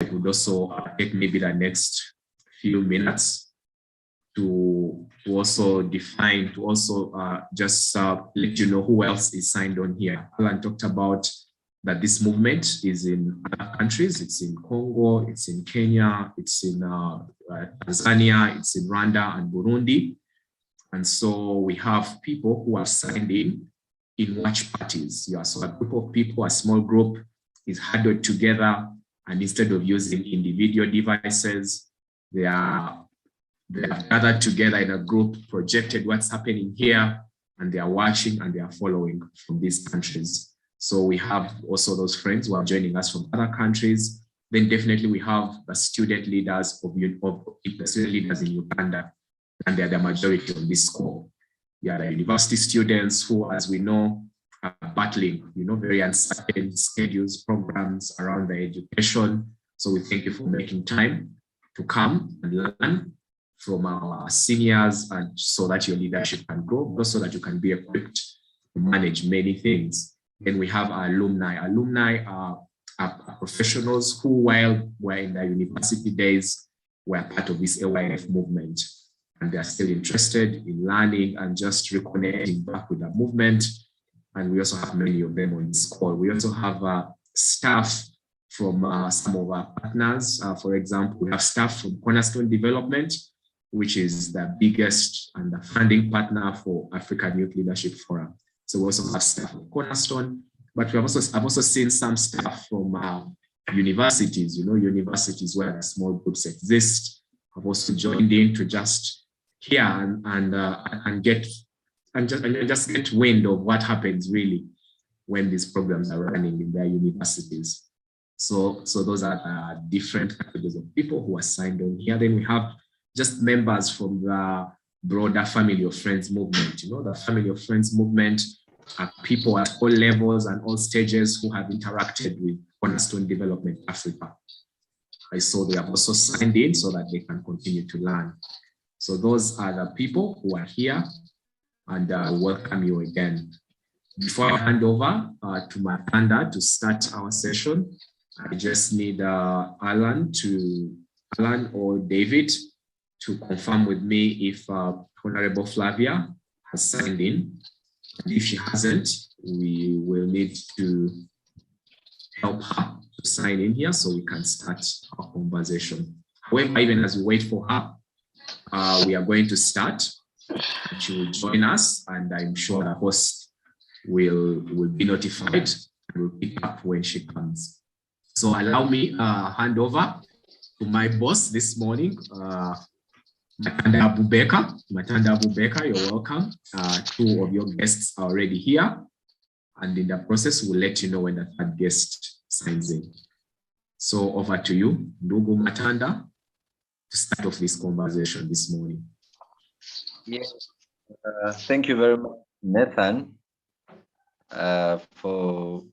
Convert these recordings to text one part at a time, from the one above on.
I would also take maybe the next few minutes to also define, to also just let you know who else is signed on here. Alan talked about that this movement is in other countries. It's in Congo, it's in Kenya, it's in Tanzania, it's in Rwanda and Burundi. And so we have people who are signed in watch parties. Yeah, so a group of people, a small group is huddled together, and instead of using individual devices, they are gathered together in a group, projected what's happening here, and they are watching and they are following from these countries. So we have also those friends who are joining us from other countries. Then definitely we have the student leaders of the student leaders in Uganda, and they are the majority on this call. Yeah, the university students who, as we know, are battling, very uncertain schedules, programs around their education. So we thank you for making time to come and learn from our seniors, and so that your leadership can grow, but so that you can be equipped to manage many things. Then we have our alumni. Alumni are professionals who, while we're in their university days, were part of this AYLF movement, and they are still interested in learning and just reconnecting back with the movement. And we also have many of them on this call. We also have staff from some of our partners. For example, we have staff from Cornerstone Development, which is the biggest and the funding partner for African Youth Leadership Forum. So we also have staff from Cornerstone, but I've also seen some staff from universities, universities where the small groups exist, have also joined in to just hear and just get wind of what happens really when these programs are running in their universities. So those are different categories of people who are signed on here. Then we have just members from the broader Family of Friends movement. The Family of Friends movement are people at all levels and all stages who have interacted with Cornerstone Development Africa. So they have also signed in so that they can continue to learn. So those are the people who are here, and welcome you again. Before I hand over to Matanda to start our session, I just need Alan or David to confirm with me if Honorable Flavia has signed in. And if she hasn't, we will need to help her to sign in here so we can start our conversation. However, even as we wait for her, we are going to start. And she will join us, and I'm sure the host will be notified and will pick up when she comes. So allow me hand over to my boss this morning, Matanda Abubeka, you're welcome. Two of your guests are already here, and in the process, we'll let you know when the third guest signs in. So over to you, Ndugu Matanda, to start off this conversation this morning. Yes, thank you very much, Nathan, for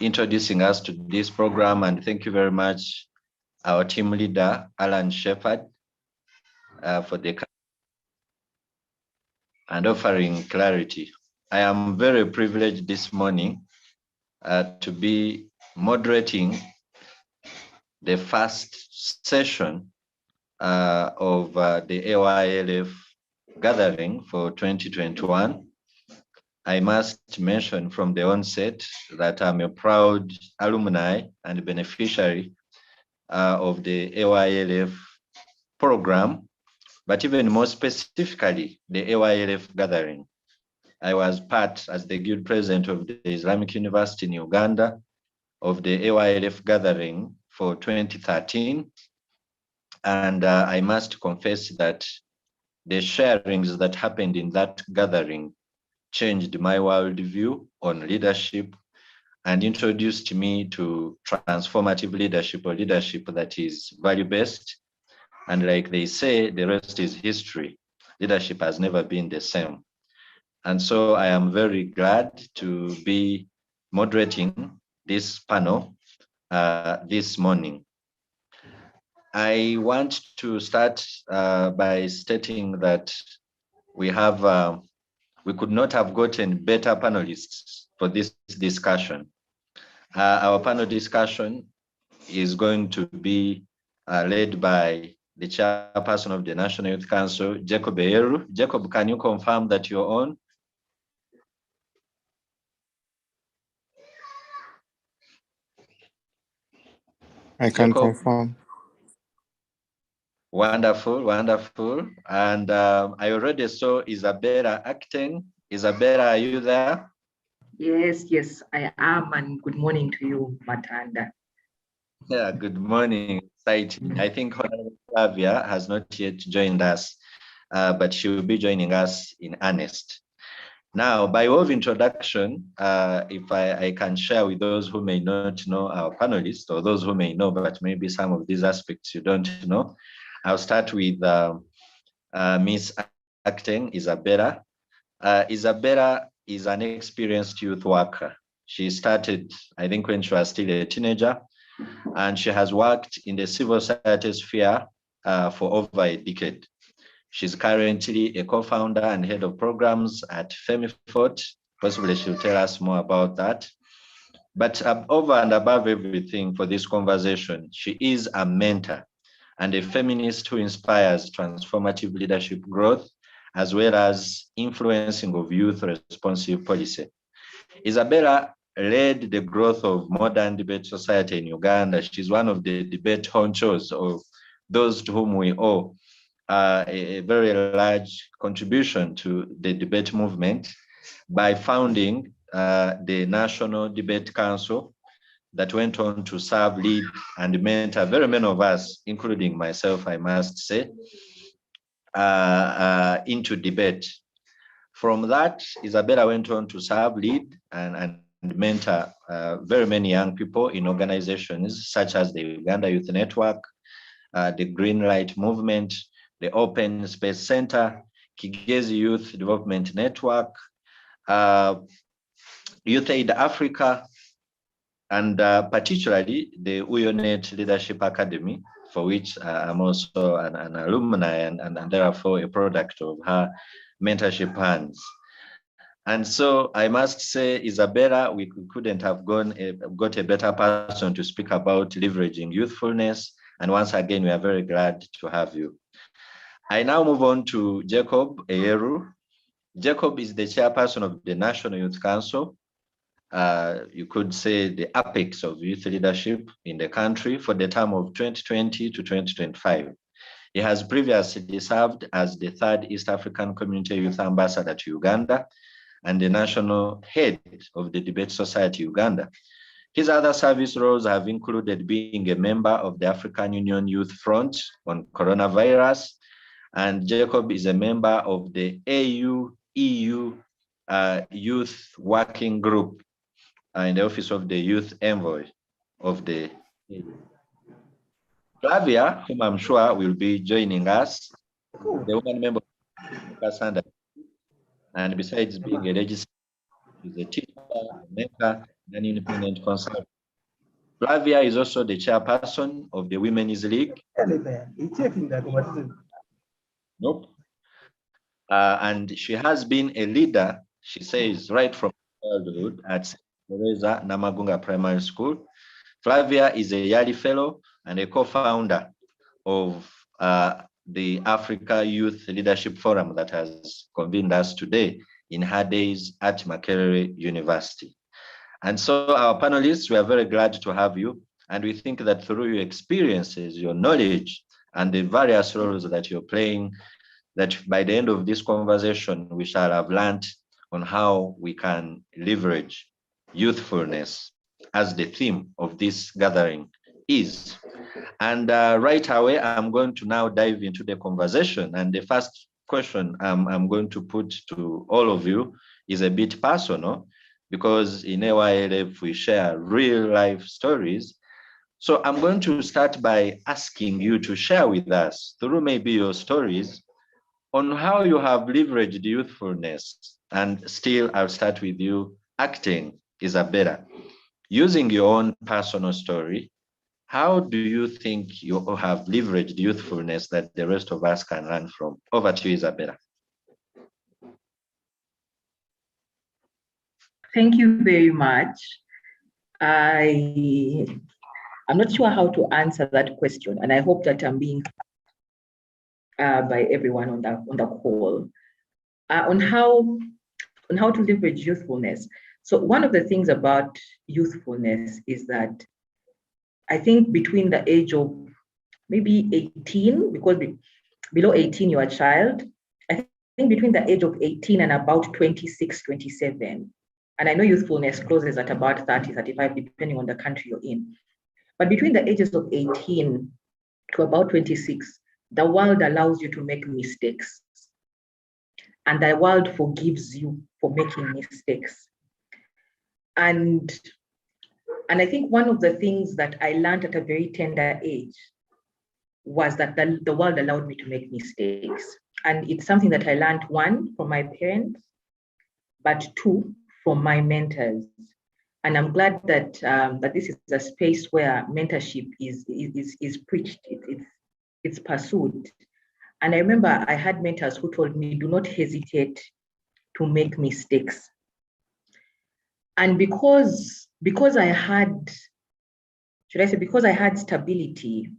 introducing us to this program, and thank you very much, our team leader, Alan Shepherd, for the and offering clarity. I am very privileged this morning to be moderating the first session of the AYLF gathering for 2021. I must mention from the onset that I'm a proud alumni and beneficiary of the AYLF program, but even more specifically, the AYLF gathering. I was part, as the guild president of the Islamic University in Uganda, of the AYLF gathering for 2013. And I must confess that the sharings that happened in that gathering changed my worldview on leadership and introduced me to transformative leadership, or leadership that is value-based. And like they say, the rest is history. Leadership has never been the same. And so I am very glad to be moderating this panel this morning. I want to start by stating that we could not have gotten better panelists for this discussion. Our panel discussion is going to be led by the chairperson of the National Youth Council, Jacob Eyeru. Jacob, can you confirm that you're on? I can confirm. Wonderful, wonderful. And I already saw Isabella acting. Isabella, are you there? Yes, I am. And good morning to you, Matanda. Yeah, good morning. Exciting. I think Honorable Flavia has not yet joined us, but she will be joining us in earnest. Now, by way of introduction, if I can share with those who may not know our panelists, or those who may know, but maybe some of these aspects you don't know, I'll start with Miss Acting, Isabella. Isabella is an experienced youth worker. She started, I think, when she was still a teenager, and she has worked in the civil society sphere for over a decade. She's currently a co-founder and head of programs at FemiFort. Possibly she'll tell us more about that. But over and above everything for this conversation, she is a mentor and a feminist who inspires transformative leadership growth, as well as influencing of youth responsive policy. Isabella led the growth of modern debate society in Uganda. She's one of the debate honchos, of those to whom we owe a very large contribution to the debate movement by founding the National Debate Council that went on to serve, lead, and mentor very many of us, including myself, I must say, into debate. From that, Isabella went on to serve, lead, and mentor very many young people in organizations such as the Uganda Youth Network, the Green Light Movement, the Open Space Center, Kigezi Youth Development Network, Youth Aid Africa, and particularly the Uyonet Leadership Academy, for which I'm also an alumni and therefore a product of her mentorship hands. And so I must say, Isabella, we couldn't have got a better person to speak about leveraging youthfulness. And once again, we are very glad to have you. I now move on to Jacob Eyeru. Jacob is the chairperson of the National Youth Council. You could say the apex of youth leadership in the country for the term of 2020 to 2025. He has previously served as the 3rd East African Community Youth Ambassador to Uganda and the national head of the Debate Society Uganda. His other service roles have included being a member of the African Union Youth Front on coronavirus, and Jacob is a member of the AU-EU Youth Working Group in the Office of the Youth Envoy of the EU. Flavia, whom I'm sure will be joining us, the woman member of Kasanda, and besides being a registered, she's a teacher, a mentor, and an independent consultant. Flavia is also the chairperson of the Women's League. Nope. And she has been a leader, she says, right from childhood at Teresa Namagunga Primary School. Flavia is a Yali Fellow and a co-founder of the Africa Youth Leadership Forum that has convened us today in her days at Makerere University. And so our panelists, we are very glad to have you. And we think that through your experiences, your knowledge, and the various roles that you're playing, that by the end of this conversation, we shall have learned on how we can leverage youthfulness as the theme of this gathering is. And right away, I'm going to now dive into the conversation. And the first question I'm going to put to all of you is a bit personal, because in AYLF, we share real life stories. So I'm going to start by asking you to share with us, through maybe your stories, on how you have leveraged youthfulness. And still, I'll start with you, Acting, Isabella. Using your own personal story, how do you think you have leveraged youthfulness that the rest of us can learn from? Over to you, Isabella. Thank you very much. I I'm not sure how to answer that question, and I hope that I'm being by everyone on the call on how to leverage youthfulness. So one of the things about youthfulness is that I think between the age of maybe 18, because below 18 you're a child. I think between the age of 18 and about 26, 27, and I know youthfulness closes at about 30, 35, depending on the country you're in. But between the ages of 18 to about 26, the world allows you to make mistakes. And the world forgives you for making mistakes. And I think one of the things that I learned at a very tender age was that the world allowed me to make mistakes. And it's something that I learned, one, from my parents, but two, from my mentors. And I'm glad that that this is a space where mentorship is preached, it's pursued. And I remember I had mentors who told me, do not hesitate to make mistakes. And because I had, because I had stability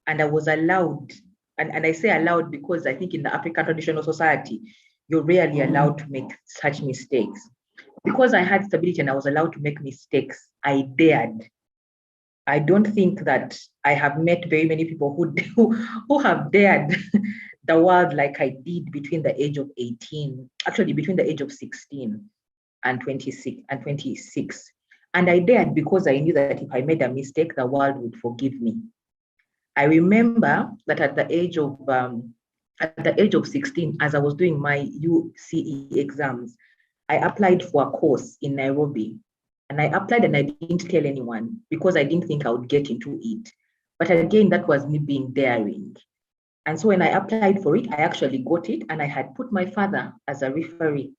and I was allowed, and I say allowed because I think in the African traditional society, you're rarely allowed to make such mistakes. Because I had stability and I was allowed to make mistakes, I dared. I don't think that I have met very many people who have dared the world like I did between the age of 18, actually between the age of 16 and 26. And I dared because I knew that if I made a mistake, the world would forgive me. I remember that at the age of 16, as I was doing my UCE exams, I applied for a course in Nairobi. And I applied and I didn't tell anyone because I didn't think I would get into it. But again, that was me being daring. And so when I applied for it, I actually got it, and I had put my father as a referee.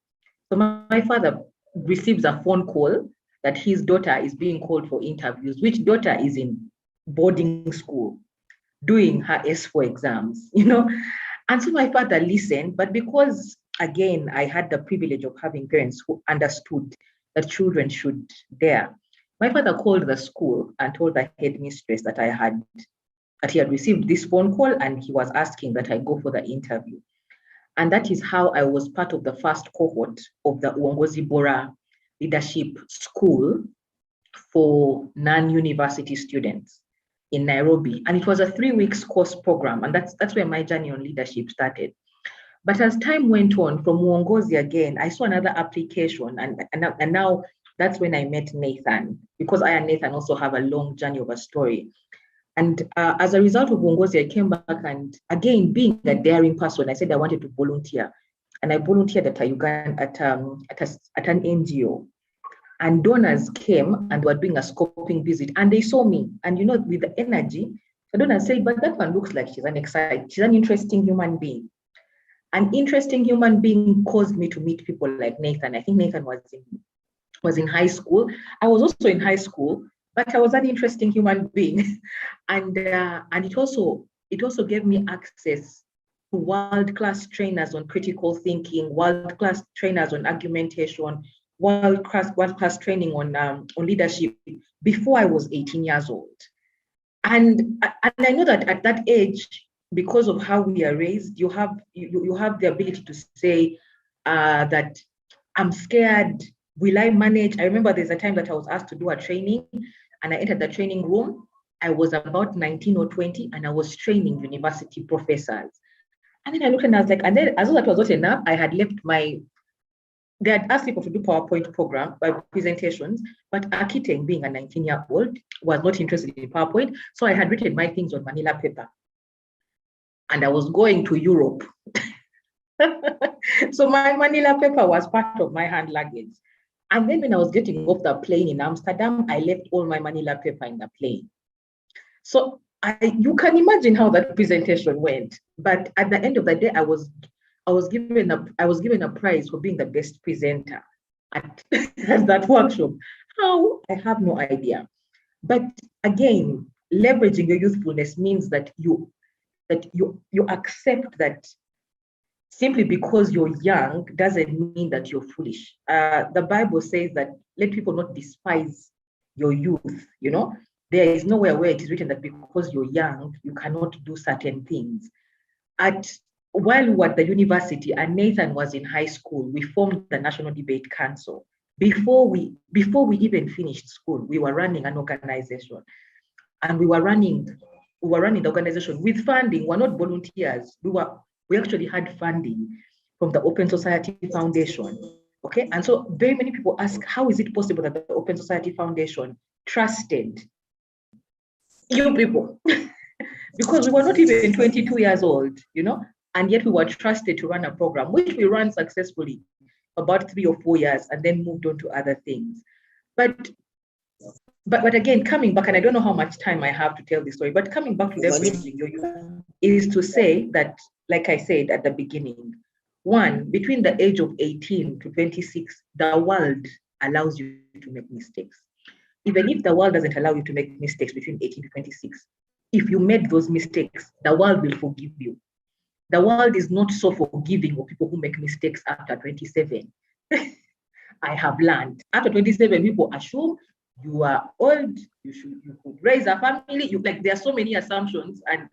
So my father receives a phone call that his daughter is being called for interviews, which daughter is in boarding school doing her S4 exams, And so my father listened, but because, again, I had the privilege of having parents who understood that children should dare, my father called the school and told the headmistress that he had received this phone call and he was asking that I go for the interview. And that is how I was part of the first cohort of the Uongozi Bora Leadership School for non-university students in Nairobi. And it was a 3-week course program. And that's where my journey on leadership started. But as time went on, from Uongozi again, I saw another application. And now that's when I met Nathan, because I and Nathan also have a long journey of a story. And as a result of Uongozi, I came back, and again, being a daring person, I said I wanted to volunteer. And I volunteered at Uganda at an NGO. And donors came and were doing a scoping visit, and they saw me. And with the energy, the donors said, but that one looks like she's an interesting human being. An interesting human being caused me to meet people like Nathan. I think Nathan was in high school. I was also in high school, but I was an interesting human being. And it also gave me access to world-class trainers on critical thinking, world-class trainers on argumentation, world-class training on leadership before I was 18 years old. And I know that at that age, because of how we are raised, you have the ability to say that I'm scared. Will I manage? I remember there's a time that I was asked to do a training, and I entered the training room. I was about 19 or 20, and I was training university professors. And then I looked and I was like, and then as though that was not enough, I had left they had asked people to do PowerPoint program by presentations, but Akiteng, being a 19-year-old, was not interested in PowerPoint. So I had written my things on Manila paper. And I was going to Europe. So my Manila paper was part of my hand luggage. And then when I was getting off the plane in Amsterdam, I left all my Manila paper in the plane. So you can imagine how that presentation went. But at the end of the day, I was given a prize for being the best presenter at that workshop. How? I have no idea. But again, leveraging your youthfulness means that you accept that simply because you're young doesn't mean that you're foolish. The Bible says that let people not despise your youth, There is nowhere where it is written that because you're young, you cannot do certain things. While we were at the university and Nathan was in high school, we formed the National Debate Council. Before we even finished school, we were running an organization, and we were running the organization with funding. We're not volunteers. We actually had funding from the Open Society Foundation. Okay, and so very many people ask, how is it possible that the Open Society Foundation trusted you people? Because we were not even 22 years old, and yet we were trusted to run a program, which we ran successfully about 3 or 4 years, and then moved on to other things. But again, coming back, and I don't know how much time I have to tell this story, but coming back to leveraging your youth is to say that, like I said at the beginning, one, between the age of 18 to 26, the world allows you to make mistakes. Even if the world doesn't allow you to make mistakes between 18 to 26, if you made those mistakes, the world will forgive you. The world is not so forgiving of people who make mistakes after 27. I have learned. After 27, people assume you are old, you could raise a family. There are so many assumptions and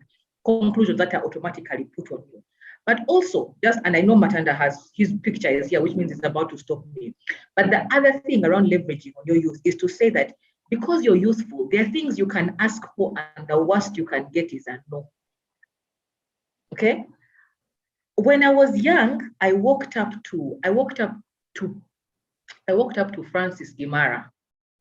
conclusions that are automatically put on you. But also, and I know Matanda has his picture is here, which means it's about to stop me. But the other thing around leveraging on your youth is to say that because you're youthful, there are things you can ask for, and the worst you can get is a no. Okay? When I was young, I walked up to Francis Gimara,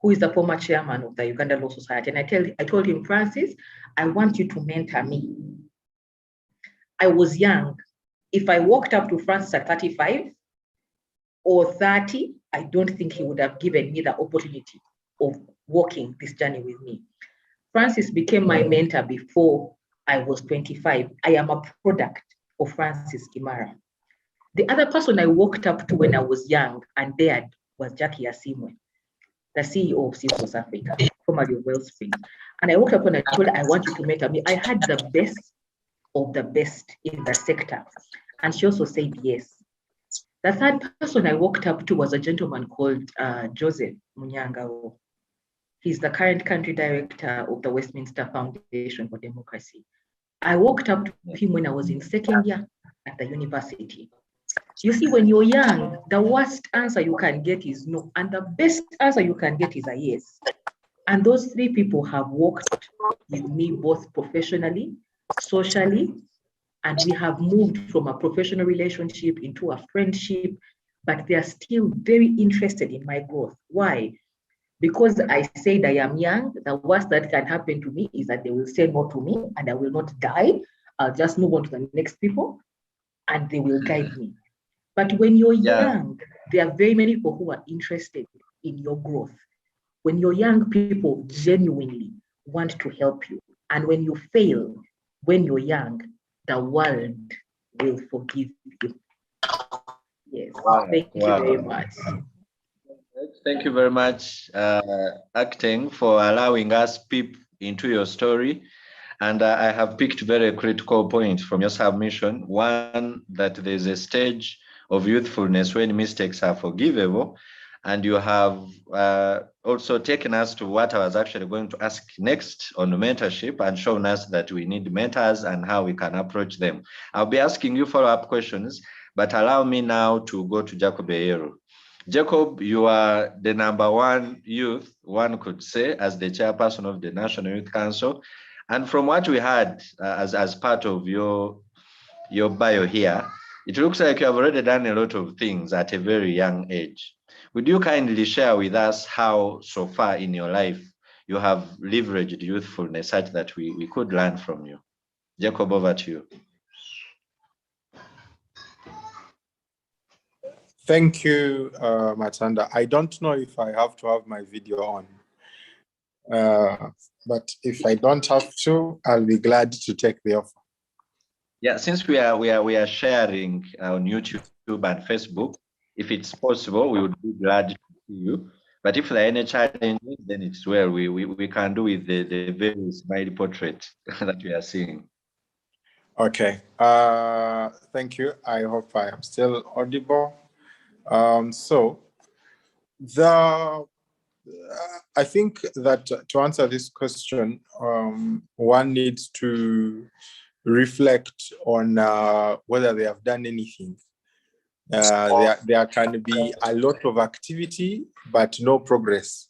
who is the former chairman of the Uganda Law Society. And I told him, Francis, I want you to mentor me. I was young. If I walked up to Francis at 35 or 30, I don't think he would have given me the opportunity of walking this journey with me. Francis became my mentor before I was 25. I am a product of Francis Gimara. The other person I walked up to when I was young and dared was Jackie Asimwe, the CEO of CISOS Africa, formerly of Wellspring. And I walked up and I told her, I want you to mentor me. I had the best of the best in the sector. And she also said yes. The third person I walked up to was a gentleman called Joseph Munyangao. He's the current country director of the Westminster Foundation for Democracy. I walked up to him when I was in second year at the university. You see, when you're young, the worst answer you can get is no, and the best answer you can get is a yes. And those three people have worked with me both professionally, socially, and we have moved from a professional relationship into a friendship, but they are still very interested in my growth. Why? Because I said I am young, the worst that can happen to me is that they will say no to me and I will not die. I'll just move on to the next people and they will guide me. But when you're young, there are very many people who are interested in your growth. When you're young, people genuinely want to help you. And when you fail, when you're young, the world will forgive you. Yes, thank you very much. Thank you very much, Acting, for allowing us peep into your story. And I have picked very critical points from your submission. One, that there's a stage of youthfulness when mistakes are forgivable. And you have also taken us to what I was actually going to ask next on mentorship and shown us that we need mentors and how we can approach them. I'll be asking you follow-up questions, but allow me now to go to Jacob Eyero. Jacob, you are the #1 youth, one could say, as the chairperson of the National Youth Council. And from what we had as part of your bio here, it looks like you have already done a lot of things at a very young age. Would you kindly share with us how so far in your life you have leveraged youthfulness such that we could learn from you? Jacob, over to you. Thank you, Matanda. I don't know if I have to have my video on, but if I don't have to, I'll be glad to take the offer. Yeah, since we are sharing on YouTube and Facebook, if it's possible, we would be glad to see you. But if there are any challenges, then it's where we can do with the very smiley portrait that we are seeing. Okay. Thank you. I hope I am still audible. So the I think that to answer this question, one needs to reflect on whether they have done anything. There can be a lot of activity, but no progress.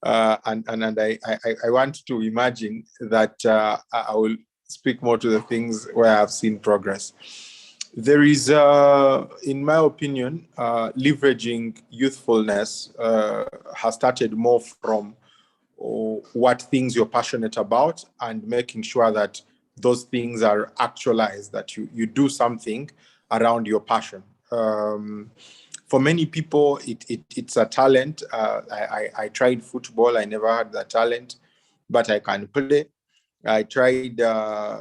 And I want to imagine that I will speak more to the things where I've seen progress. There is, in my opinion, leveraging youthfulness has started more from what things you're passionate about and making sure that those things are actualized, that you do something around your passion. For many people, it's a talent. I tried football. I never had that talent, but I can play. I tried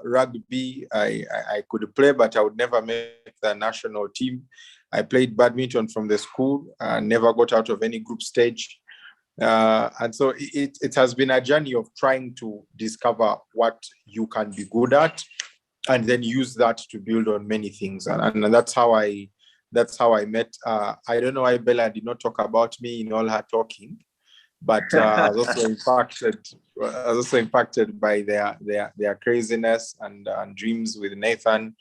rugby. I could play, but I would never make the national team. I played badminton from the school. Never got out of any group stage. And so it has been a journey of trying to discover what you can be good at, and then use that to build on many things. And that's how I met. I don't know why Bella did not talk about me in all her talking, but I was also impacted by their craziness and dreams with Nathan.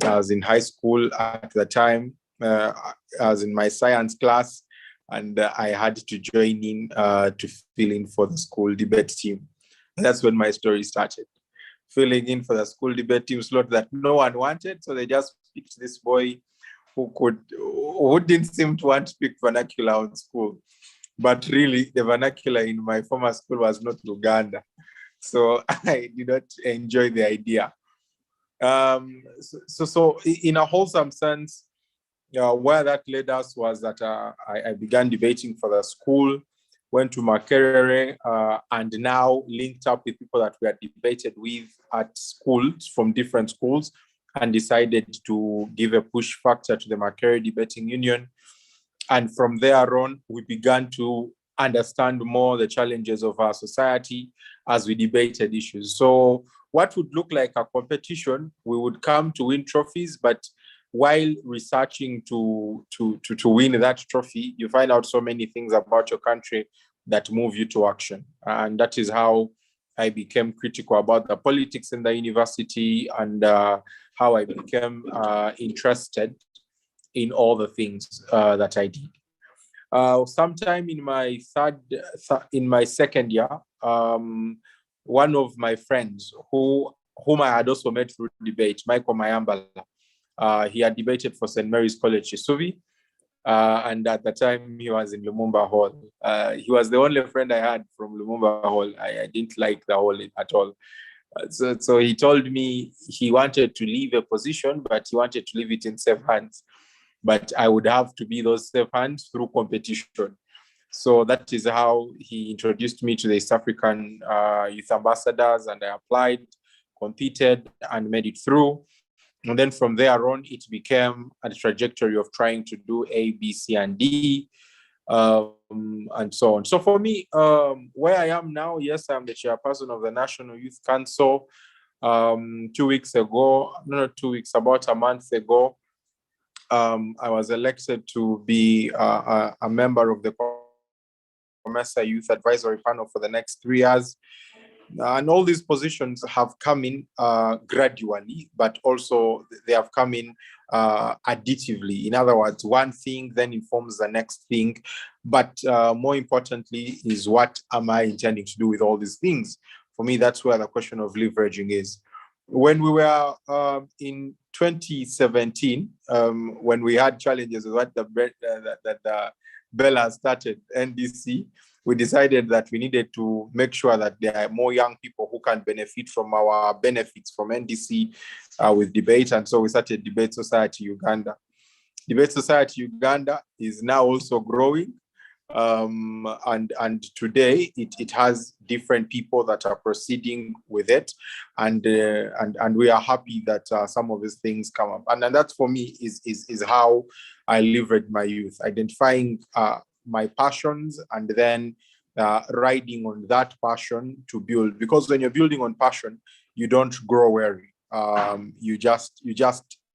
I was in high school at the time. I was in my science class, and I had to join in to fill in for the school debate team. And that's when my story started. Filling in for the school debate team slot that no one wanted, so they just picked this boy who didn't seem to want to speak vernacular on school. But really, the vernacular in my former school was not Uganda. So I did not enjoy the idea. So in a wholesome sense, where that led us was that I began debating for the school, went to Makerere, and now linked up with people that we had debated with at schools from different schools, and decided to give a push factor to the Makerere Debating Union. And from there on, we began to understand more the challenges of our society as we debated issues. So what would look like a competition, we would come to win trophies, but while researching to win that trophy, you find out so many things about your country that move you to action. And that is how I became critical about the politics in the university, and how I became interested in all the things that I did. Sometime in my second year, one of my friends whom I had also met through debate, Michael Mayambala, he had debated for St. Mary's College, Chisuvi, and at the time he was in Lumumba Hall. He was the only friend I had from Lumumba Hall. I didn't like the hall at all. So he told me he wanted to leave a position, but he wanted to leave it in safe hands. But I would have to be those safe hands through competition. So that is how he introduced me to the East African Youth Ambassadors, and I applied, competed, and made it through. And then from there on, it became a trajectory of trying to do A, B, C, and D, and so on. So for me, where I am now, yes, I'm the chairperson of the National Youth Council. 2 weeks ago, about a month ago, I was elected to be a member of the COMESA Youth Advisory Panel for the next 3 years. And all these positions have come in gradually, but also they have come in additively. In other words, one thing then informs the next thing. But more importantly is, what am I intending to do with all these things? For me, that's where the question of leveraging is. When we were in 2017, when we had challenges with what the Bella started, NDC, we decided that we needed to make sure that there are more young people who can benefit from our benefits from NDC with debate. And so we started Debate Society Uganda. Debate Society Uganda is now also growing. And today it has different people that are proceeding with it, and we are happy that some of these things come up, and that for me is how I leverage my youth, identifying my passions, and then riding on that passion to build. Because when you're building on passion, you don't grow weary. You just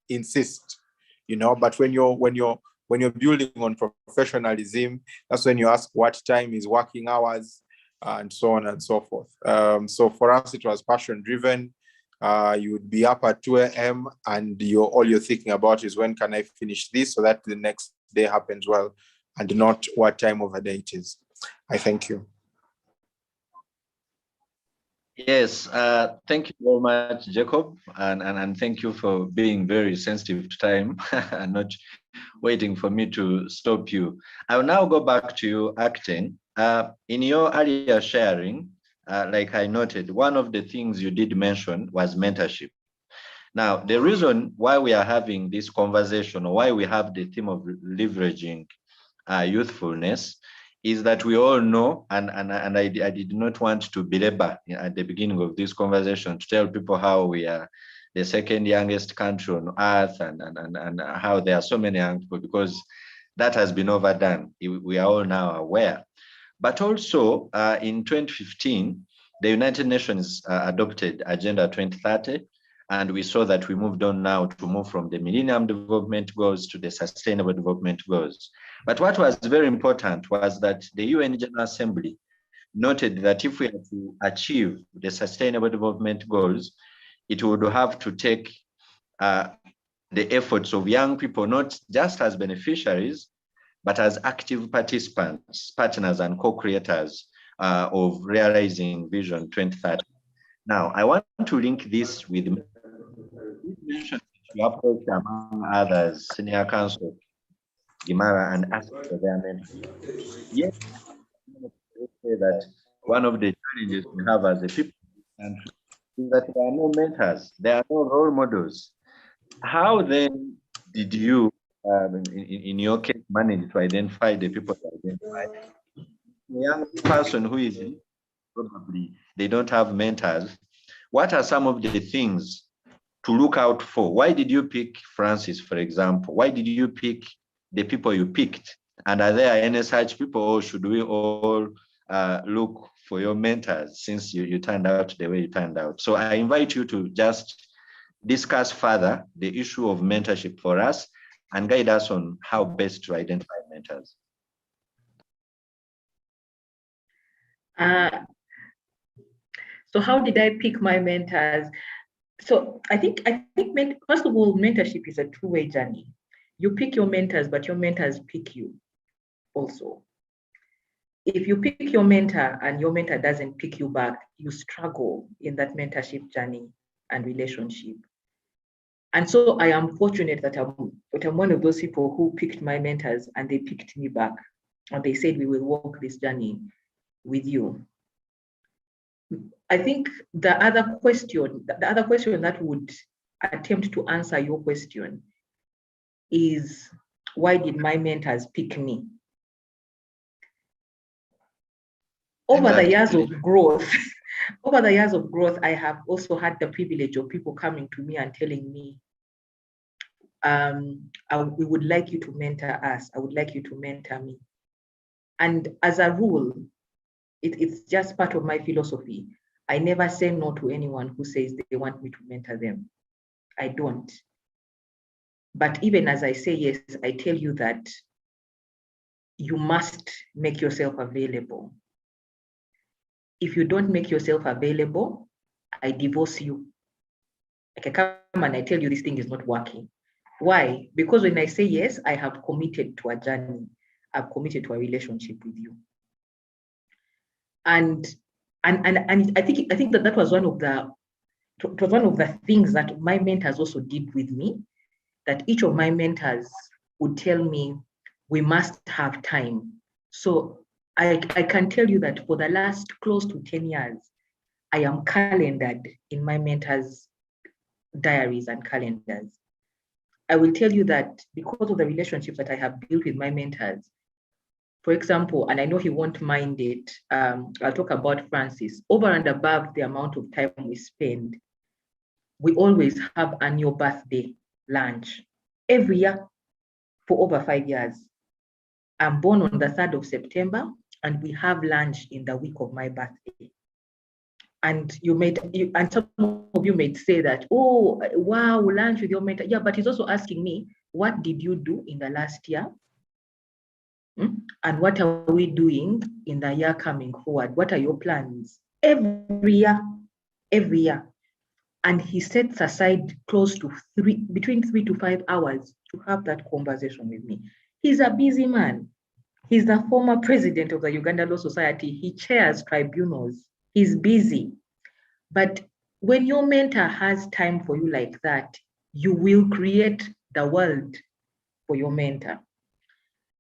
insist, but when you're when you're building on professionalism, that's when you ask what time is working hours, and so on and so forth. So for us, it was passion driven. You would be up at 2 a.m. and all you're thinking about is when can I finish this so that the next day happens well, and not what time of the day it is. I thank you. Yes, thank you very much, Jacob, and thank you for being very sensitive to time and not waiting for me to stop you. I will now go back to you, Acting. In your earlier sharing, like I noted, one of the things you did mention was mentorship. Now, the reason why we are having this conversation, or why we have the theme of leveraging youthfulness, is that we all know, and I did not want to belabor at the beginning of this conversation to tell people how we are the second youngest country on earth, and how there are so many young people, because that has been overdone. We are all now aware. But also in 2015, the United Nations adopted Agenda 2030, and we saw that we moved on now to move from the Millennium Development Goals to the Sustainable Development Goals. But what was very important was that the UN General Assembly noted that if we are to achieve the Sustainable Development Goals, it would have to take the efforts of young people, not just as beneficiaries, but as active participants, partners, and co-creators of realizing Vision 2030. Now, I want to link this with you approach, among others, Senior Counsel Gimara, and ask for their mentorship. Yes, I say that one of the challenges we have as a people in this country is that there are no mentors, there are no role models. How then did you, in your case, manage to identify the people to identify? A young person who is probably they don't have mentors. What are some of the things to look out for? Why did you pick Francis, for example? Why did you pick the people you picked? And are there any such people, or should we all look for your mentors since you turned out the way you turned out? So I invite you to just discuss further the issue of mentorship for us and guide us on how best to identify mentors. So how did I pick my mentors? So I think first of all, mentorship is a two-way journey. You pick your mentors, but your mentors pick you also. If you pick your mentor and your mentor doesn't pick you back, you struggle in that mentorship journey and relationship. And so I am fortunate that I'm one of those people who picked my mentors and they picked me back. And they said, we will walk this journey with you. I think the other question that would attempt to answer your question is, why did my mentors pick me? Over the years of growth, I have also had the privilege of people coming to me and telling me, we would like you to mentor us. I would like you to mentor me. And as a rule, it's just part of my philosophy. I never say no to anyone who says they want me to mentor them. I don't. But even as I say yes, I tell you that you must make yourself available. If you don't make yourself available, I divorce you. I can come and I tell you this thing is not working. Why? Because when I say yes, I have committed to a journey. I've committed to a relationship with you. And I think that was one of the things that my mentors also did with me, that each of my mentors would tell me, we must have time. So I can tell you that for the last close to 10 years, I am calendared in my mentors' diaries and calendars. I will tell you that because of the relationships that I have built with my mentors, for example, and I know he won't mind it, I'll talk about Francis. Over and above the amount of time we spend, we always have annual birthday lunch every year for over 5 years. I'm born on the 3rd of September, and we have lunch in the week of my birthday. And some of you may say that, oh, wow, lunch with your mentor. Yeah, but he's also asking me, what did you do in the last year? And what are we doing in the year coming forward? What are your plans? Every year. And he sets aside close to between 3 to 5 hours to have that conversation with me. He's a busy man. He's the former president of the Uganda Law Society. He chairs tribunals. He's busy. But when your mentor has time for you like that, you will create the world for your mentor.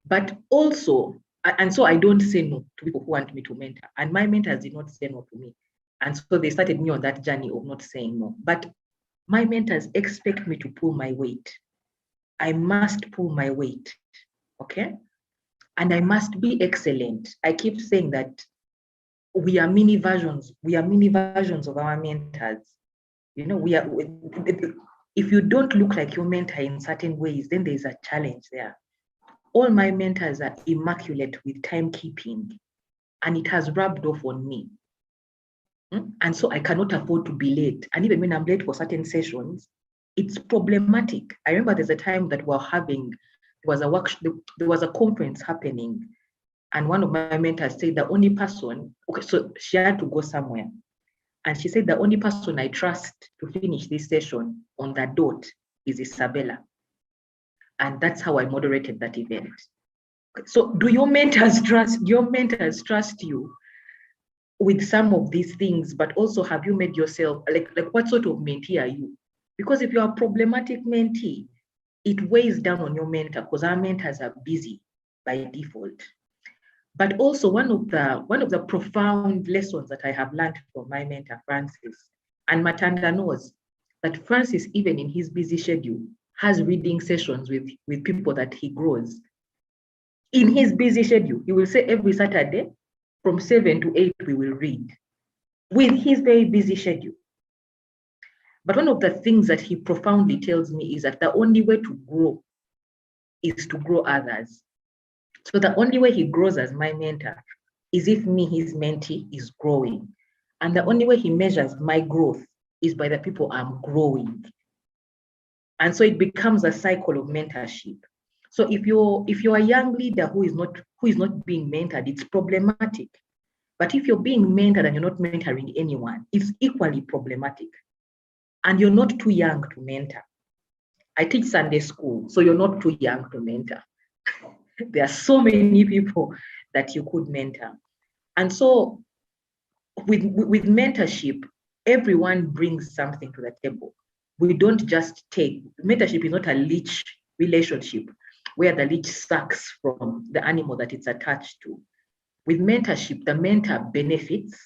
But also, and so I don't say no to people who want me to mentor. And my mentors did not say no to me. And so they started me on that journey of not saying no. But my mentors expect me to pull my weight. I must pull my weight, okay? And I must be excellent. I keep saying that we are mini versions. We are mini versions of our mentors. You know, if you don't look like your mentor in certain ways, then there's a challenge there. All my mentors are immaculate with timekeeping, and it has rubbed off on me. And so I cannot afford to be late. And even when I'm late for certain sessions, it's problematic. I remember there's a time that there was a conference happening, and one of my mentors said the only person, okay, so she had to go somewhere. And she said the only person I trust to finish this session on the dot is Isabella. And that's how I moderated that event. So do your mentors trust you with some of these things, but also have you made yourself, like what sort of mentee are you? Because if you're a problematic mentee, it weighs down on your mentor, because our mentors are busy by default. But also one of the profound lessons that I have learned from my mentor, Francis, and Matanda knows that Francis, even in his busy schedule, has reading sessions with people that he grows. In his busy schedule, he will say every Saturday from 7 to 8, we will read, with his very busy schedule. But one of the things that he profoundly tells me is that the only way to grow is to grow others. So the only way he grows as my mentor is if me, his mentee, is growing. And the only way he measures my growth is by the people I'm growing. And so it becomes a cycle of mentorship. So if you're a young leader who is not being mentored, it's problematic. But if you're being mentored and you're not mentoring anyone, it's equally problematic. And you're not too young to mentor. I teach Sunday school, so you're not too young to mentor. There are so many people that you could mentor. And so with mentorship, everyone brings something to the table. We don't just take, mentorship is not a leech relationship where the leech sucks from the animal that it's attached to. With mentorship, the mentor benefits,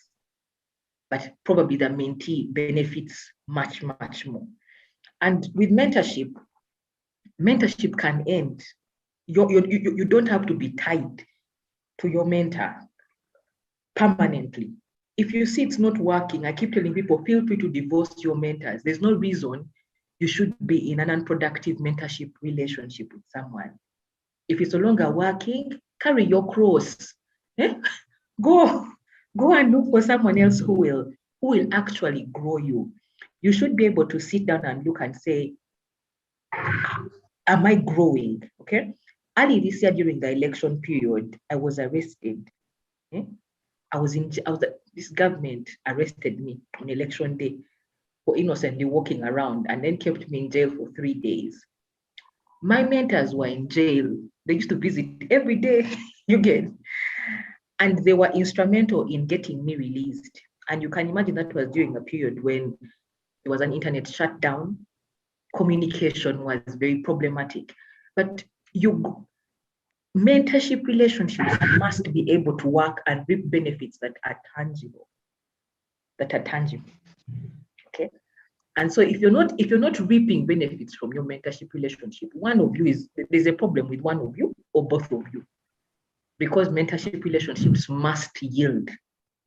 but probably the mentee benefits much, much more. And with mentorship can end. You don't have to be tied to your mentor permanently. If you see it's not working, I keep telling people, feel free to divorce your mentors. There's no reason you should be in an unproductive mentorship relationship with someone. If it's no longer working, carry your cross. Go and look for someone else who will actually grow you. You should be able to sit down and look and say, am I growing? Okay. Early this year during the election period, I was arrested. This government arrested me on election day for innocently walking around and then kept me in jail for 3 days. My mentors were in jail. They used to visit every day, and they were instrumental in getting me released. And you can imagine that was during a period when there was an internet shutdown, communication was very problematic. But mentorship relationships must be able to work and reap benefits that are tangible. Okay. And so if you're not reaping benefits from your mentorship relationship, there's a problem with one of you or both of you, because mentorship relationships must yield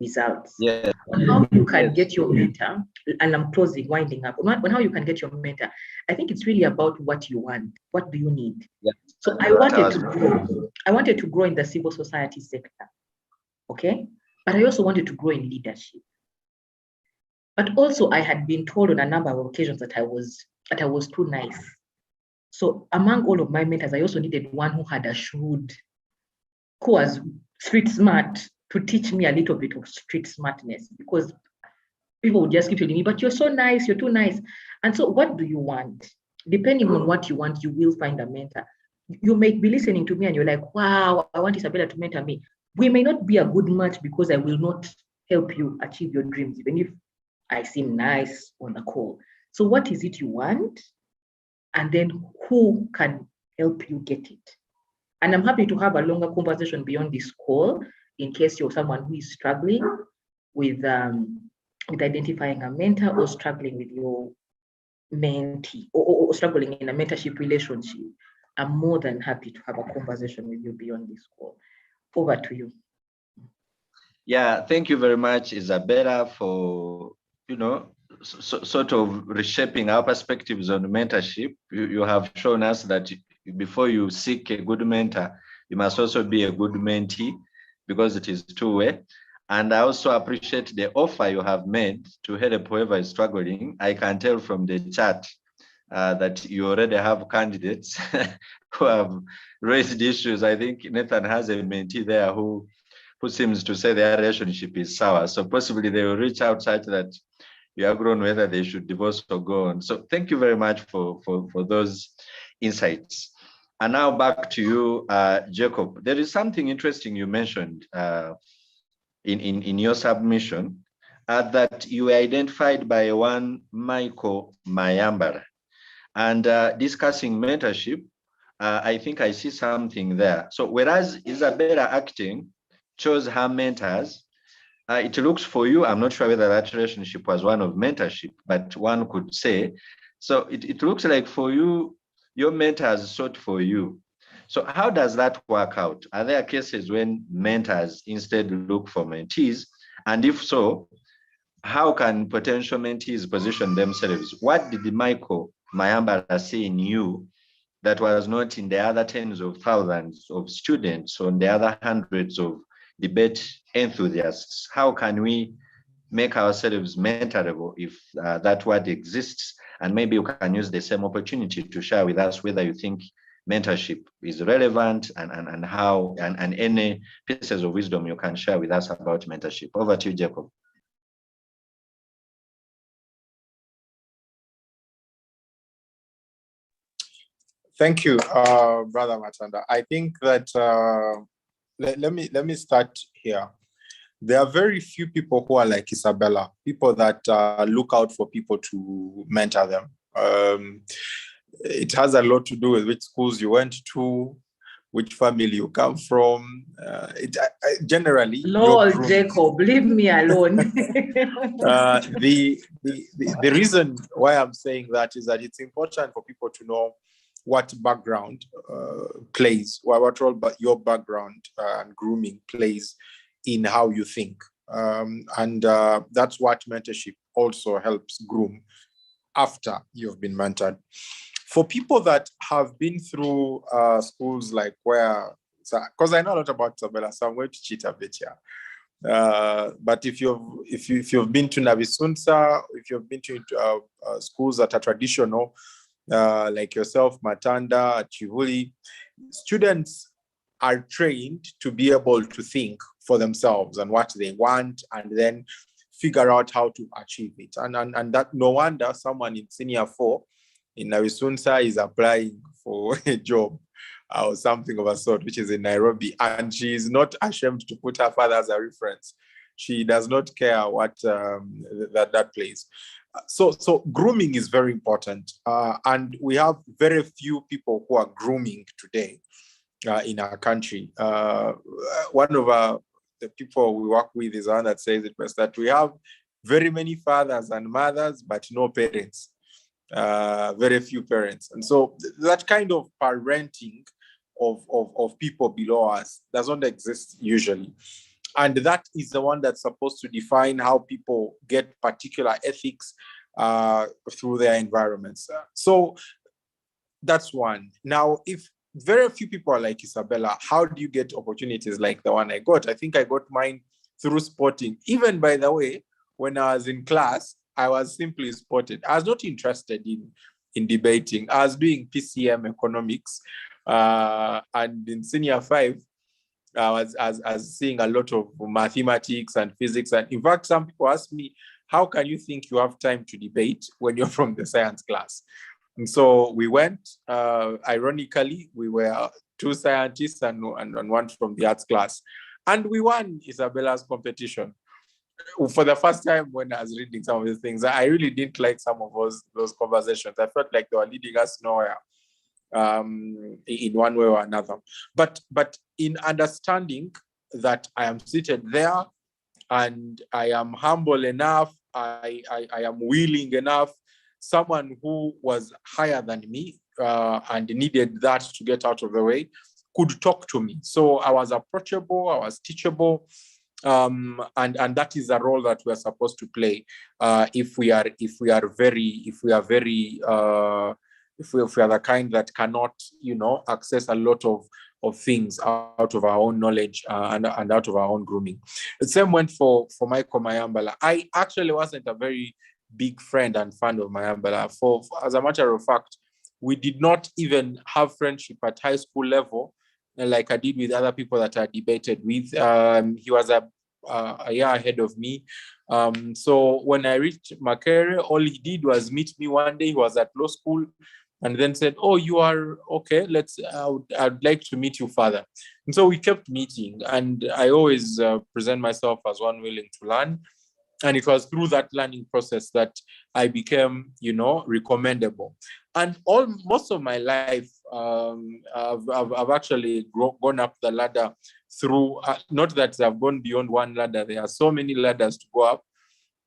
results. Yeah. On how you can get your mentor, and I'm closing, winding up, on how you can get your mentor, I think it's really about what you want. What do you need? Yeah. So I wanted to grow in the civil society sector, okay? But I also wanted to grow in leadership. But also I had been told on a number of occasions that I was too nice. So among all of my mentors, I also needed one who had a shrewd, who was street smart, to teach me a little bit of street smartness, because people would just keep telling me, but you're so nice, you're too nice. And so what do you want? Depending on what you want, you will find a mentor. You may be listening to me and you're like, wow, I want Isabella to mentor me. We may not be a good match because I will not help you achieve your dreams, even if I seem nice on the call. So what is it you want? And then who can help you get it? And I'm happy to have a longer conversation beyond this call in case you're someone who is struggling with identifying a mentor, or struggling with your mentee, or struggling in a mentorship relationship. I'm more than happy to have a conversation with you beyond this call. Over to you. Yeah, thank you very much, Isabella, for, sort of reshaping our perspectives on mentorship. You have shown us that before you seek a good mentor, you must also be a good mentee, because it is two-way. And I also appreciate the offer you have made to help whoever is struggling. I can tell from the chat that you already have candidates who have raised issues. I think Nathan has a mentee there who seems to say their relationship is sour. So possibly they will reach out such that you agree on whether they should divorce or go on. So thank you very much for those insights. And now back to you, Jacob. There is something interesting you mentioned in your submission, that you were identified by one Michael Mayambara. And discussing mentorship, I think I see something there. So whereas Isabella acting chose her mentors, it looks for you, I'm not sure whether that relationship was one of mentorship, but one could say, so it looks like for you, your mentors sought for you. So how does that work out? Are there cases when mentors instead look for mentees? And if so, how can potential mentees position themselves? What did Michael Mayambara see in you that was not in the other tens of thousands of students, on the other hundreds of debate enthusiasts? How can we make ourselves mentorable if that word exists? And maybe you can use the same opportunity to share with us whether you think mentorship is relevant, and how, and any pieces of wisdom you can share with us about mentorship. Over to you, Jacob. Thank you, Brother Matanda. I think that let me start here. There are very few people who are like Isabella, people that look out for people to mentor them. It has a lot to do with which schools you went to, which family you come from. Generally, Lord, Jacob, leave me alone. The reason why I'm saying that is that it's important for people to know what background plays, what role your background and grooming plays in how you think. And that's what mentorship also helps groom after you've been mentored. For people that have been through schools like where, because I know a lot about Isabella, so I'm going to cheat a bit here. But if you've been to Navisunsa, if you've been to schools that are traditional, like yourself, Matanda, Chivuli, students are trained to be able to think for themselves and what they want, and then figure out how to achieve it. And that, no wonder someone in senior 4 in Navisunsa is applying for a job or something of a sort, which is in Nairobi, and she is not ashamed to put her father as a reference. She does not care what that plays. So grooming is very important, and we have very few people who are grooming today in our country. One of the people we work with is one that says it best, that we have very many fathers and mothers, but no parents, very few parents. And so that kind of parenting of people below us doesn't exist usually. And that is the one that's supposed to define how people get particular ethics through their environments. So that's one. Now, if very few people are like Isabella, how do you get opportunities like the one I got? I think I got mine through spotting. Even, by the way, when I was in class, I was simply spotted. I was not interested in in debating. I was doing PCM economics, and in senior 5, I was seeing a lot of mathematics and physics. And in fact, some people ask me, how can you think you have time to debate when you're from the science class? And so we went, ironically, we were 2 scientists and one from the arts class. And we won Isabella's competition. For the first time when I was reading some of the things, I really didn't like some of those conversations. I felt like they were leading us nowhere, in one way or another. But in understanding that I am seated there and I am humble enough, I am willing enough, someone who was higher than me and needed that to get out of the way could talk to me. So I was approachable, I was teachable, and that is a role that we are supposed to play if we are the kind that cannot, access a lot of things out of our own knowledge and out of our own grooming. The same went for Michael Mayambala. I actually wasn't a very big friend and fan of Mayambala. For as a matter of fact, we did not even have friendship at high school level, like I did with other people that I debated with. He was a year ahead of me. So when I reached Makerere, all he did was meet me one day. He was at law school and then said, "Oh, you are okay. I'd like to meet you further." And so we kept meeting, and I always present myself as one willing to learn. And it was through that learning process that I became, recommendable. And most of my life, I've actually gone up the ladder through, not that I've gone beyond one ladder. There are so many ladders to go up,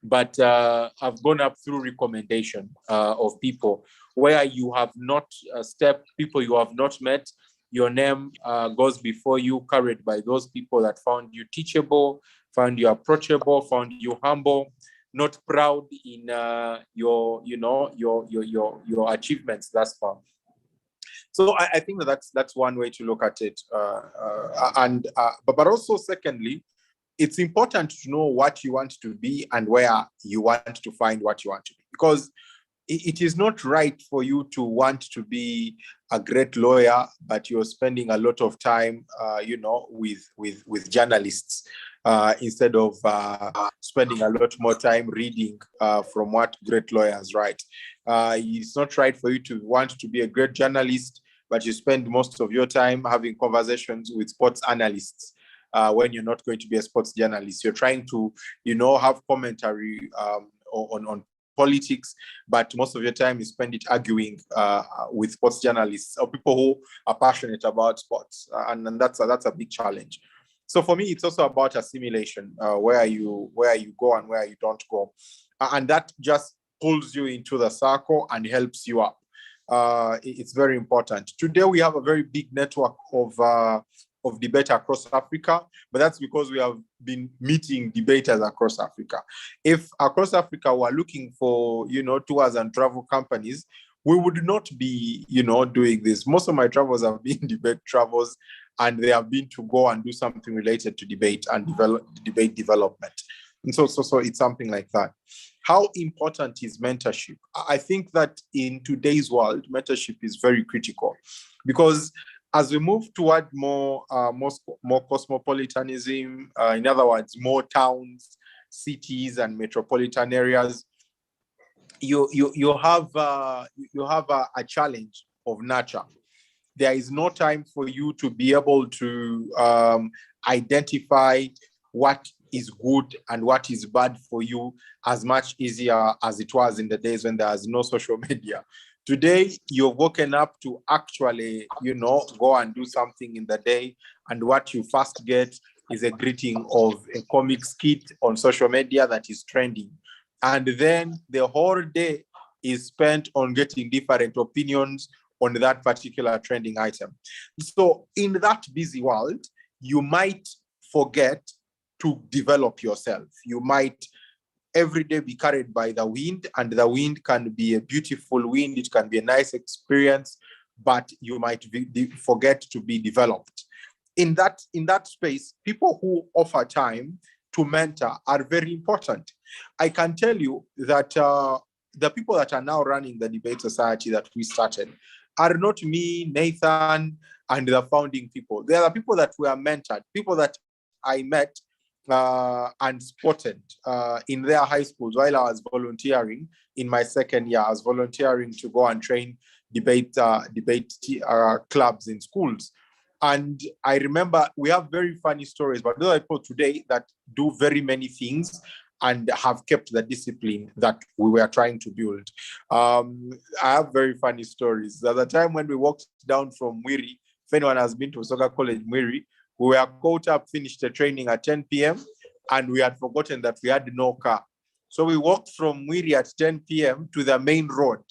but I've gone up through recommendation of people where you have not stepped, people you have not met. Your name goes before you, carried by those people that found you teachable, found you approachable, found you humble, not proud in your achievements thus far. So I think that's one way to look at it, but also secondly, it's important to know what you want to be and where you want to find what you want to be, because it is not right for you to want to be a great lawyer, but you're spending a lot of time, with journalists instead of spending a lot more time reading from what great lawyers write. It's not right for you to want to be a great journalist, but you spend most of your time having conversations with sports analysts when you're not going to be a sports journalist. You're trying to, have commentary on politics, but most of your time you spend it arguing with sports journalists or people who are passionate about sports, and that's a big challenge. So for me, it's also about assimilation, where you go and where you don't go, and that just pulls you into the circle and helps you up. It's very important. Today we have a very big network of debate across Africa, but that's because we have been meeting debaters across Africa. If across Africa we're looking for, tours and travel companies, we would not be, doing this. Most of my travels have been debate travels, and they have been to go and do something related to debate and debate development. And so it's something like that. How important is mentorship? I think that in today's world, mentorship is very critical, because as we move toward more cosmopolitanism, in other words, more towns, cities, and metropolitan areas, you have a challenge of nurture. There is no time for you to be able to identify what is good and what is bad for you as much easier as it was in the days when there was no social media. Today, you're woken up to actually, go and do something in the day, and what you first get is a greeting of a comic skit on social media that is trending. And then the whole day is spent on getting different opinions on that particular trending item. So in that busy world, you might forget to develop yourself. You might every day be carried by the wind, and the wind can be a beautiful wind. It can be a nice experience, but you might forget to be developed. In that space, people who offer time to mentor are very important. I can tell you that the people that are now running the debate society that we started are not me, Nathan, and the founding people. They are the people that were mentored, people that I met and spotted in their high schools while I was volunteering in my second year. I was volunteering to go and train debate clubs in schools. And I remember we have very funny stories, but those are people today that do very many things and have kept the discipline that we were trying to build. I have very funny stories. There's a time when we walked down from Mwiri. If anyone has been to Soccer College Mwiri, we were caught up, finished the training at 10 p.m. and we had forgotten that we had no car. So we walked from Mwiri at 10 p.m. to the main road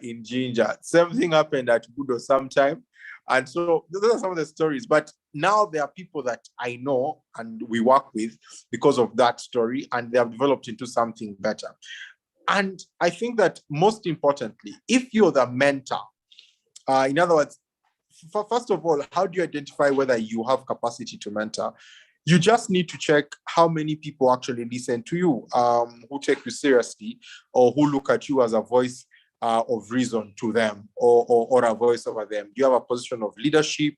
in Jinja. Same thing happened at Budo sometime. And so those are some of the stories. But now there are people that I know and we work with because of that story, and they have developed into something better. And I think that most importantly, if you're the mentor, in other words, first of all, how do you identify whether you have capacity to mentor? You just need to check how many people actually listen to you, who take you seriously, or who look at you as a voice of reason to them, or a voice over them. Do you have a position of leadership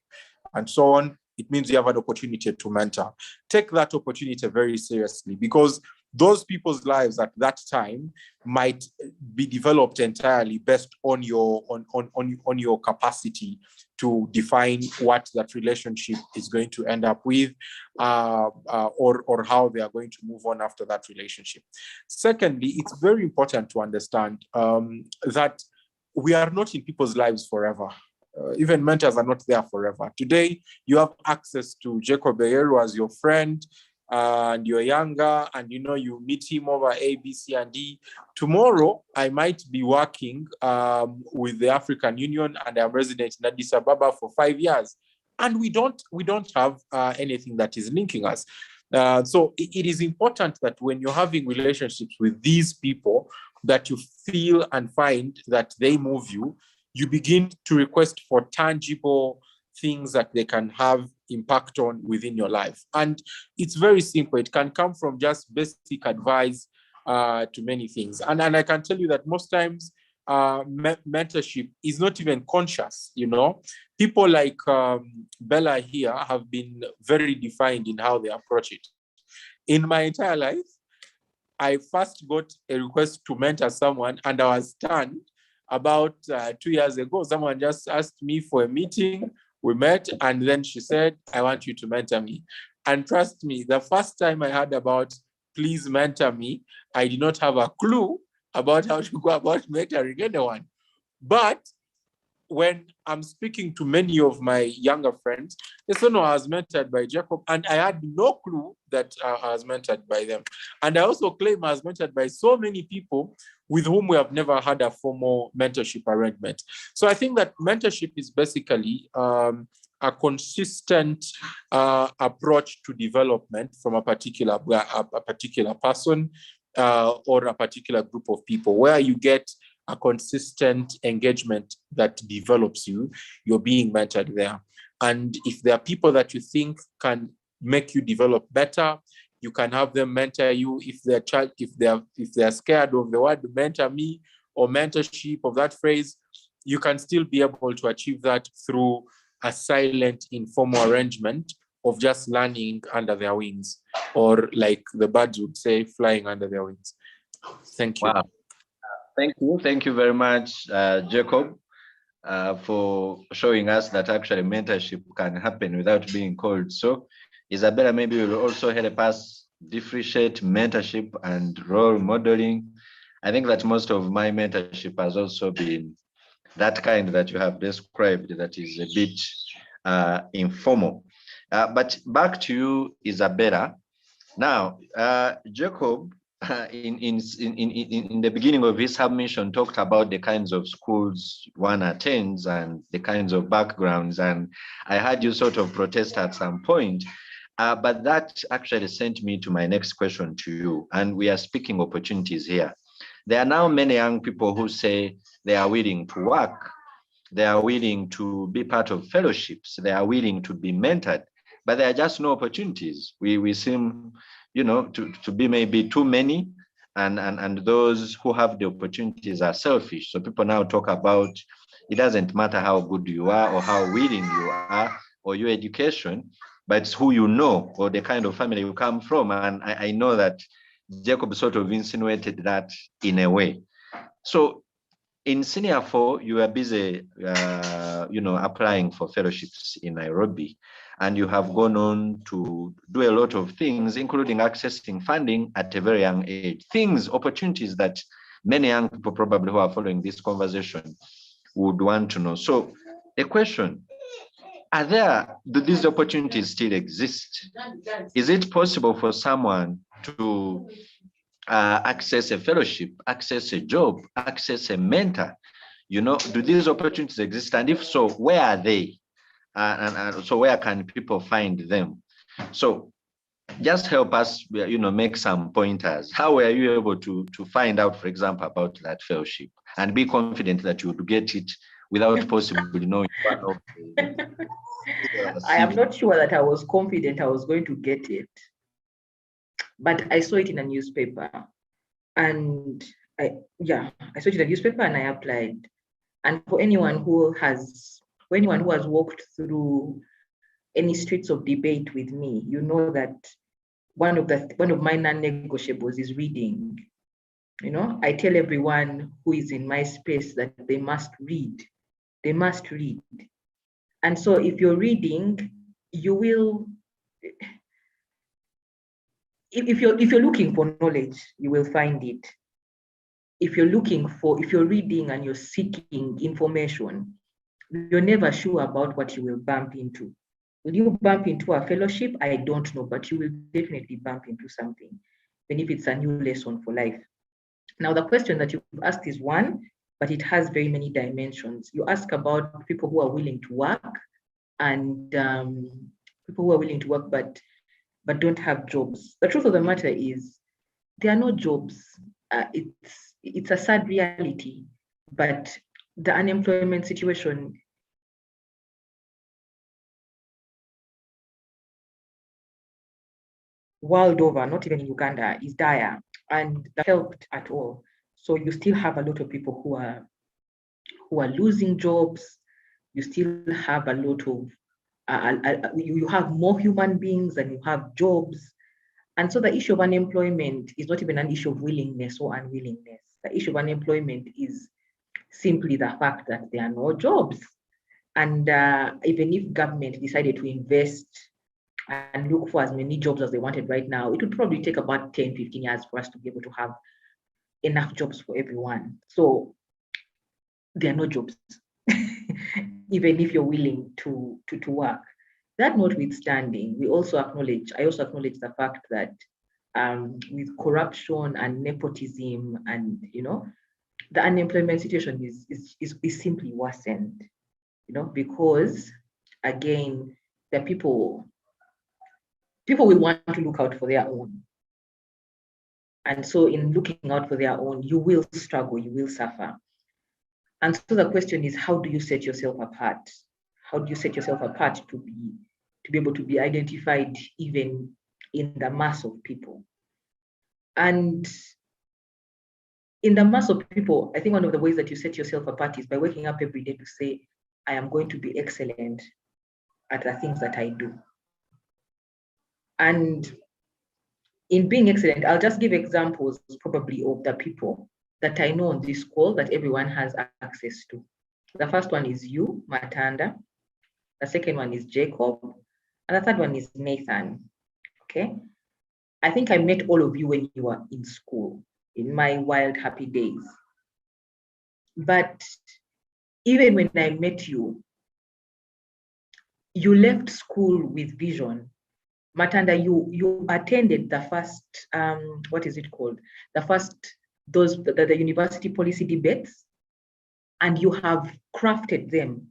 and so on? It means you have an opportunity to mentor. Take that opportunity very seriously, because those people's lives at that time might be developed entirely based on your capacity to define what that relationship is going to end up with, or how they are going to move on after that relationship. Secondly, it's very important to understand that we are not in people's lives forever. Even mentors are not there forever. Today, you have access to Jacob Eyero as your friend, and you're younger, and you meet him over A, B, C, and D. Tomorrow, I might be working with the African Union, and I'm resident in Addis Ababa for 5 years, and we don't have anything that is linking us. So it is important that when you're having relationships with these people, that you feel and find that they move you, you begin to request for tangible things that they can have impact on within your life. And it's very simple. It can come from just basic advice to many things. And I can tell you that most times mentorship is not even conscious. People like Bella here have been very defined in how they approach it. In my entire life, I first got a request to mentor someone, and I was stunned. About 2 years ago, someone just asked me for a meeting. We met, and then she said, I want you to mentor me. And trust me, the first time I heard about please mentor me, I did not have a clue about how to go about mentoring anyone. But when I'm speaking to many of my younger friends, they say, no, I was mentored by Jacob, and I had no clue that I was mentored by them. And I also claim I was mentored by so many people with whom we have never had a formal mentorship arrangement. So I think that mentorship is basically a consistent approach to development from a particular person or a particular group of people, where you get a consistent engagement that develops you. You're being mentored there. And if there are people that you think can make you develop better, you can have them mentor you. If they're scared of the word mentor me or mentorship of that phrase, you can still be able to achieve that through a silent, informal arrangement of just learning under their wings, or like the birds would say, flying under their wings. Thank you. Wow. Thank you very much, Jacob, for showing us that actually mentorship can happen without being called. So Isabella, maybe will also help us differentiate mentorship and role modeling. I think that most of my mentorship has also been that kind that you have described, that is a bit informal. But back to you, Isabella. Now, Jacob, in the beginning of his submission, talked about the kinds of schools one attends and the kinds of backgrounds, and I heard you sort of protest at some point, but that actually sent me to my next question to you, and we are speaking opportunities here. There are now many young people who say they are willing to work, they are willing to be part of fellowships, they are willing to be mentored, but there are just no opportunities. We seem, to be maybe too many, and those who have the opportunities are selfish. So people now talk about, it doesn't matter how good you are or how willing you are or your education, but it's who you know or the kind of family you come from. And I know that Jacob sort of insinuated that in a way. So in senior 4, you are busy, applying for fellowships in Nairobi, and you have gone on to do a lot of things, including accessing funding at a very young age. Opportunities that many young people probably who are following this conversation would want to know. So a question, do these opportunities still exist? Is it possible for someone to access a fellowship, access a job, access a mentor? Do these opportunities exist? And if so, where are they? And so where can people find them? So just help us, make some pointers. How were you able to find out, for example, about that fellowship and be confident that you would get it without possibly knowing one of the I am not sure that I was confident I was going to get it, but I saw it in a newspaper, and I saw it in a newspaper and I applied. And for anyone who has walked through any streets of debate with me, you know that one of my non-negotiables is reading. I tell everyone who is in my space that they must read. They must read. And so if you're reading, you will, if you're looking for knowledge, you will find it. If you're reading and you're seeking information, you're never sure about what you will bump into. Will you bump into a fellowship? I don't know, but you will definitely bump into something, even if it's a new lesson for life. Now, the question that you've asked is one, but it has very many dimensions. You ask about people who are willing to work, and people who are willing to work but don't have jobs. The truth of the matter is there are no jobs. It's a sad reality, but the unemployment situation world over, not even in Uganda, is dire, and that helped at all. So you still have a lot of people who are losing jobs. You still have a lot of you have more human beings than you have jobs. And so the issue of unemployment is not even an issue of willingness or unwillingness. The issue of unemployment is simply the fact that there are no jobs. And even if government decided to invest and look for as many jobs as they wanted right now, it would probably take about 10, 15 years for us to be able to have enough jobs for everyone. So there are no jobs, even if you're willing to work. That notwithstanding, I also acknowledge the fact that with corruption and nepotism and the unemployment situation is simply worsened, because again, the people will want to look out for their own. And so in looking out for their own, you will struggle, you will suffer. And so the question is, how do you set yourself apart? How do you set yourself apart to be able to be identified even in the mass of people? And in the mass of people, I think one of the ways that you set yourself apart is by waking up every day to say, I am going to be excellent at the things that I do. And in being excellent, I'll just give examples probably of the people that I know on this call that everyone has access to. The first one is you, Matanda. The second one is Jacob. And the third one is Nathan. Okay. I think I met all of you when you were in school, in my wild, happy days. But even when I met you, you left school with vision. Matanda, you attended the first, what is it called? The university policy debates, and you have crafted them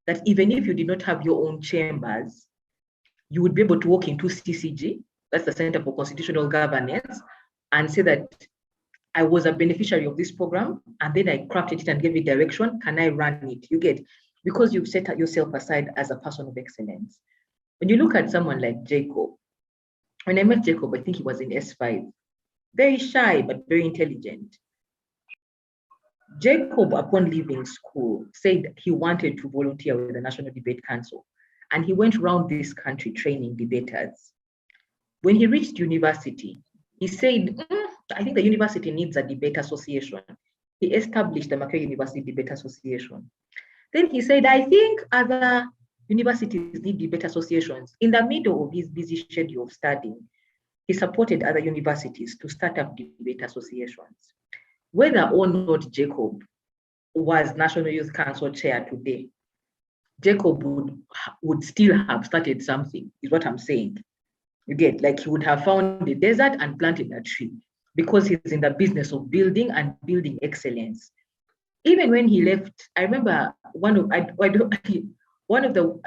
that even if you did not have your own chambers, you would be able to walk into CCG, that's the Center for Constitutional Governance, and say that I was a beneficiary of this program, and then I crafted it and gave it direction. Can I run it? You get, because you've set yourself aside as a person of excellence. When you look at someone like Jacob, when I met Jacob, I think he was in S5. very shy, but very intelligent. Jacob, upon leaving school, said he wanted to volunteer with the National Debate Council, and he went around this country training debaters. When he reached university, he said, I think the university needs a debate association. He established the Makerere University Debate Association. Then he said, I think other universities need debate associations. In the middle of his busy schedule of studying, he supported other universities to start up debate associations. Whether or not Jacob was National Youth Council chair today, Jacob would still have started something, is what I'm saying. You get, like he would have found the desert and planted a tree because he's in the business of building and building excellence. Even when he left, I remember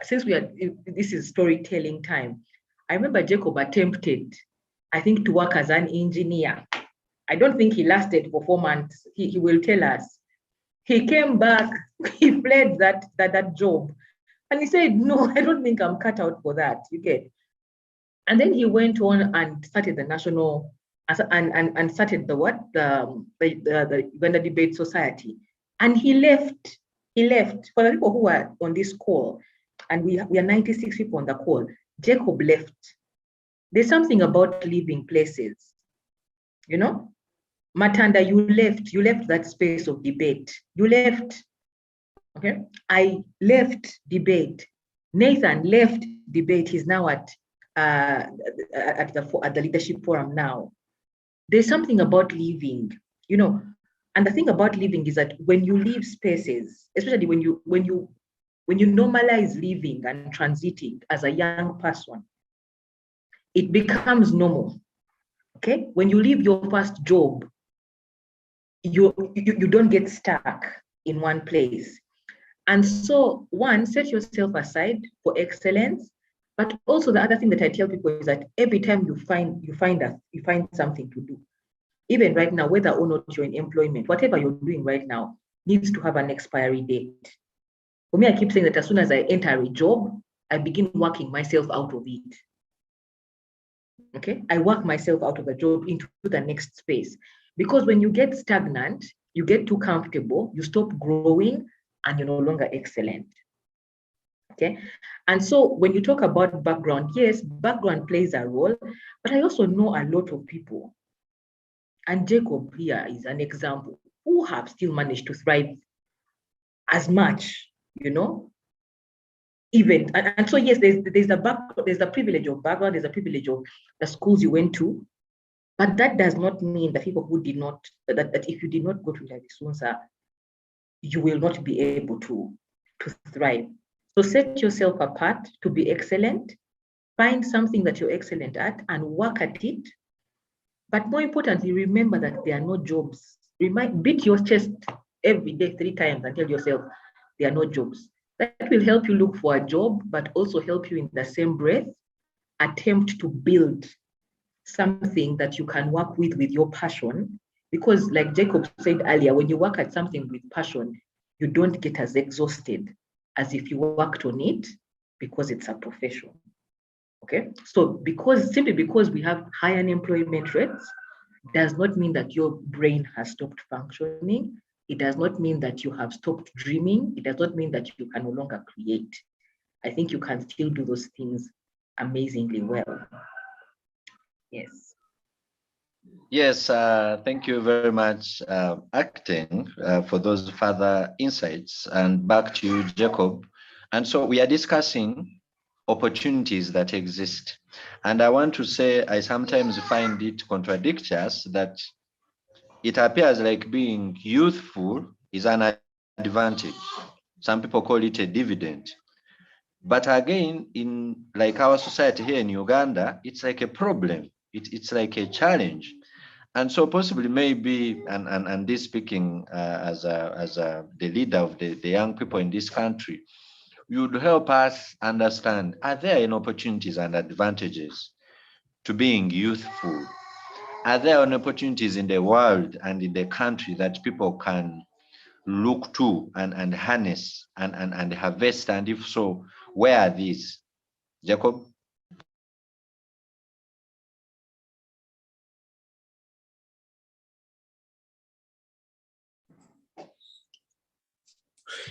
since this is storytelling time, I remember Jacob attempted, I think, to work as an engineer. I don't think he lasted for 4 months. He will tell us. He came back, he fled that job. And he said, no, I don't think I'm cut out for that. You get. And then he went on and started the national, and started the Uganda Debate Society. And he left. For the people who are on this call, and we are 96 people on the call, Jacob left. There's something about leaving places, you know? Matanda, you left that space of debate. You left, okay? I left debate. Nathan left debate. He's now at the leadership forum now. There's something about leaving, you know, and the thing about leaving is that when you leave spaces, especially when you normalize leaving and transiting as a young person, it becomes normal. Okay, when you leave your first job, you don't get stuck in one place. And so, one, set yourself aside for excellence. But also the other thing that I tell people is that every time you find something to do, even right now, whether or not you're in employment, whatever you're doing right now needs to have an expiry date. For me, I keep saying that as soon as I enter a job, I begin working myself out of it. Okay, I work myself out of a job into the next space. Because when you get stagnant, you get too comfortable, you stop growing, and you're no longer excellent. Okay, and so when you talk about background, yes, background plays a role, but I also know a lot of people, and Jacob here is an example, who have still managed to thrive as much, you know, even, and so yes, there's the privilege of background, there's a privilege of the schools you went to, but that does not mean that people who did not, that if you did not go to Ndavisunza, you will not be able to thrive. So set yourself apart to be excellent, find something that you're excellent at and work at it. But more importantly, remember that there are no jobs. Beat your chest every day 3 times and tell yourself there are no jobs. That will help you look for a job, but also help you in the same breath, attempt to build something that you can work with your passion. Because like Jacob said earlier, when you work at something with passion, you don't get as exhausted as if you worked on it because it's a profession. Okay, so simply because we have high unemployment rates does not mean that your brain has stopped functioning. It does not mean that you have stopped dreaming. It does not mean that you can no longer create. I think you can still do those things amazingly well. Yes. Yes, thank you very much, Acting, for those further insights. And back to you, Jacob. And so we are discussing opportunities that exist. And I want to say, I sometimes find it contradictory that it appears like being youthful is an advantage. Some people call it a dividend. But again, in like our society here in Uganda, it's like a problem. It's like a challenge. And so possibly maybe, and this speaking as the leader of the young people in this country, you would help us understand, are there any opportunities and advantages to being youthful? Are there any opportunities in the world and in the country that people can look to and harness and harvest? And if so, where are these? Jacob?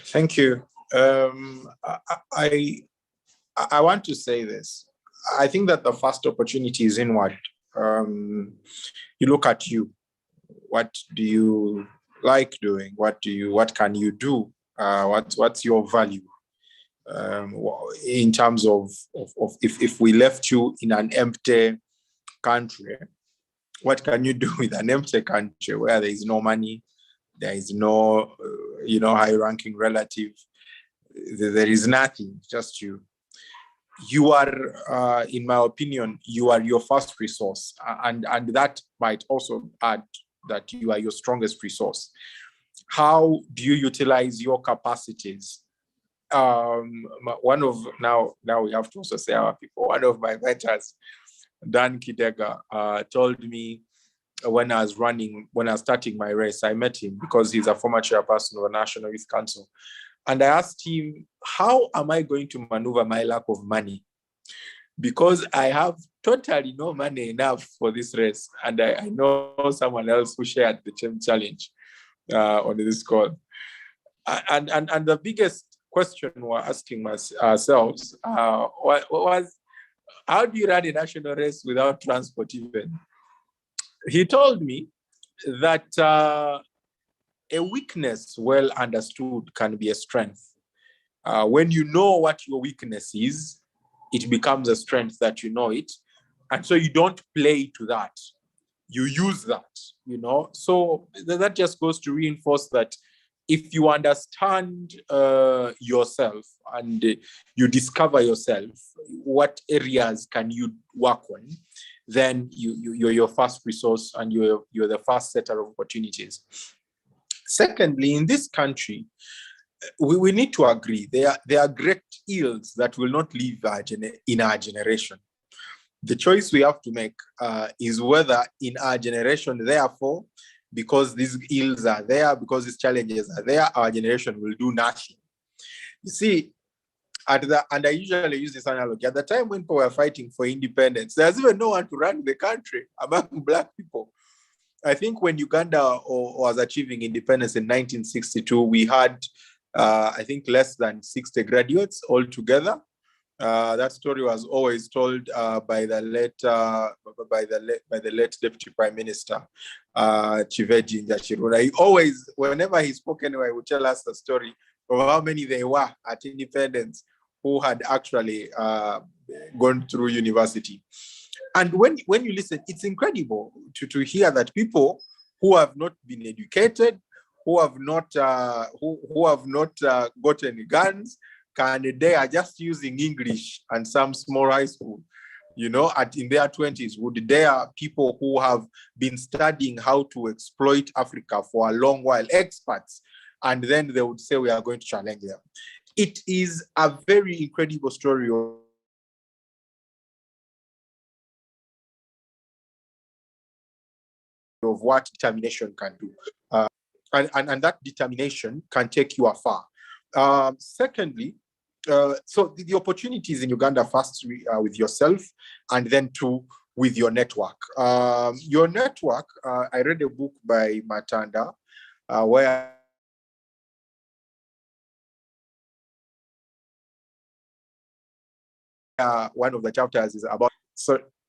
Thank you. I want to say this. I think that the first opportunity is inward. You look at you. What do you like doing? What can you do? What's your value? In terms of if we left you in an empty country, what can you do with an empty country where there is no money, there is no high-ranking relative, there is nothing, just you. You are, in my opinion, you are your first resource, and that might also add that you are your strongest resource. How do you utilize your capacities? One of now we have to also say our people. One of my mentors, Dan Kidaga, told me when I was starting my race, I met him because he's a former chairperson of the National Youth Council. And I asked him, how am I going to maneuver my lack of money? Because I have totally no money enough for this race. And I know someone else who shared the same challenge on this call. And the biggest question we're asking ourselves was, how do you run a national race without transport even? He told me that a weakness well understood can be a strength. When you know what your weakness is, it becomes a strength that you know it. And so you don't play to that. You use that, So that just goes to reinforce that if you understand yourself and you discover yourself, what areas can you work on, then you're your first resource and you're the first setter of opportunities. Secondly, in this country, we need to agree there are great ills that will not live in our generation. The choice we have to make is whether in our generation, therefore, because these ills are there, because these challenges are there, our generation will do nothing. You see, and I usually use this analogy, at the time when people were fighting for independence, there's even no one to run the country among Black people. I think when Uganda was achieving independence in 1962, we had, I think, less than 60 graduates altogether. That story was always told by the late Deputy Prime Minister, Chiveji Njachiruna. He always, whenever he spoke anyway, he would tell us the story of how many they were at independence who had actually gone through university. And when you listen, it's incredible to hear that people who have not been educated, who have not gotten guns, they are just using English and some small high school, in their 20s, would dare people who have been studying how to exploit Africa for a long while, experts, and then they would say we are going to challenge them. It is a very incredible story of what determination can do. And that determination can take you afar. Secondly, so the opportunities in Uganda, first with yourself, and then two, with your network. Your network, I read a book by Matanda, where one of the chapters is about,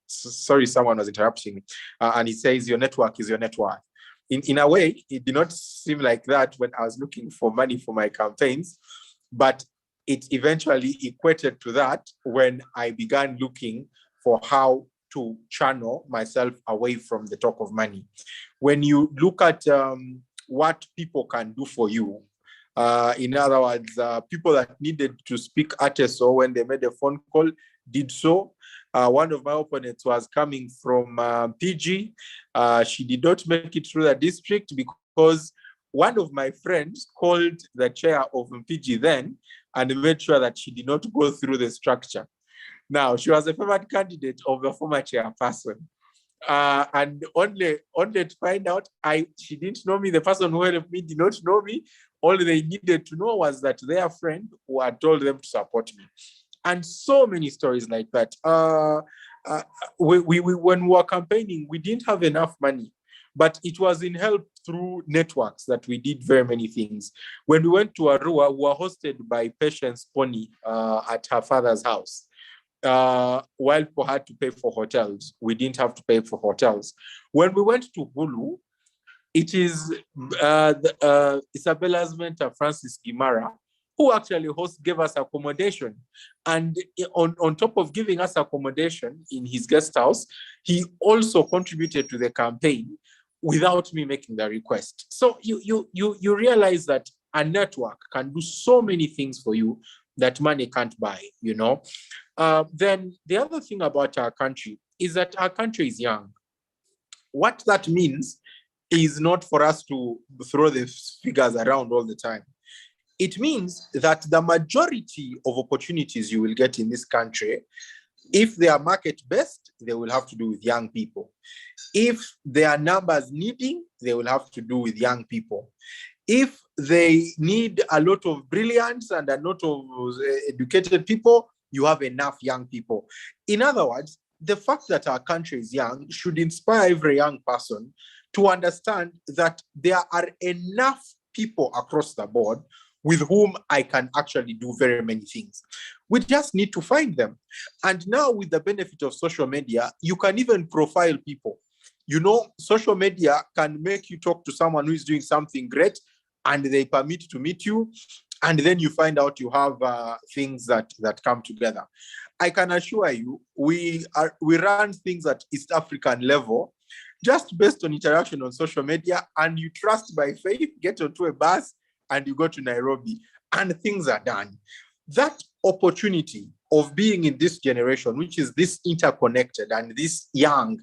sorry, someone was interrupting me, and he says your network is your network. In a way, it did not seem like that when I was looking for money for my campaigns, but it eventually equated to that when I began looking for how to channel myself away from the talk of money. When you look at what people can do for you, in other words, people that needed to speak at SO when they made a phone call did so. One of my opponents was coming from PG. She did not make it through the district because one of my friends called the chair of PG then and made sure that she did not go through the structure. Now, she was a favored candidate of the former chairperson. And only to find out, she didn't know me. The person who helped me did not know me. All they needed to know was that their friend who had told them to support me. And so many stories like that. When we were campaigning, we didn't have enough money. But it was in help through networks that we did very many things. When we went to Arua, we were hosted by Patience Pony at her father's house. While people had to pay for hotels, we didn't have to pay for hotels. When we went to Hulu, it is Isabella's mentor, Francis Gimara, who actually gave us accommodation. And on top of giving us accommodation in his guest house, he also contributed to the campaign without me making the request. So you realize that a network can do so many things for you that money can't buy, you know. Then the other thing about our country is that our country is young. What that means is not for us to throw the figures around all the time. It means that the majority of opportunities you will get in this country, if they are market-based, they will have to do with young people. If there are numbers needing, they will have to do with young people. If they need a lot of brilliance and a lot of educated people, you have enough young people. In other words, the fact that our country is young should inspire every young person to understand that there are enough people across the board with whom I can actually do very many things. We just need to find them. And now with the benefit of social media, you can even profile people. You know, social media can make you talk to someone who is doing something great and they permit to meet you. And then you find out you have things that come together. I can assure you, we run things at East African level just based on interaction on social media, and you trust by faith, get onto a bus and you go to Nairobi and things are done. That opportunity of being in this generation, which is this interconnected and this young,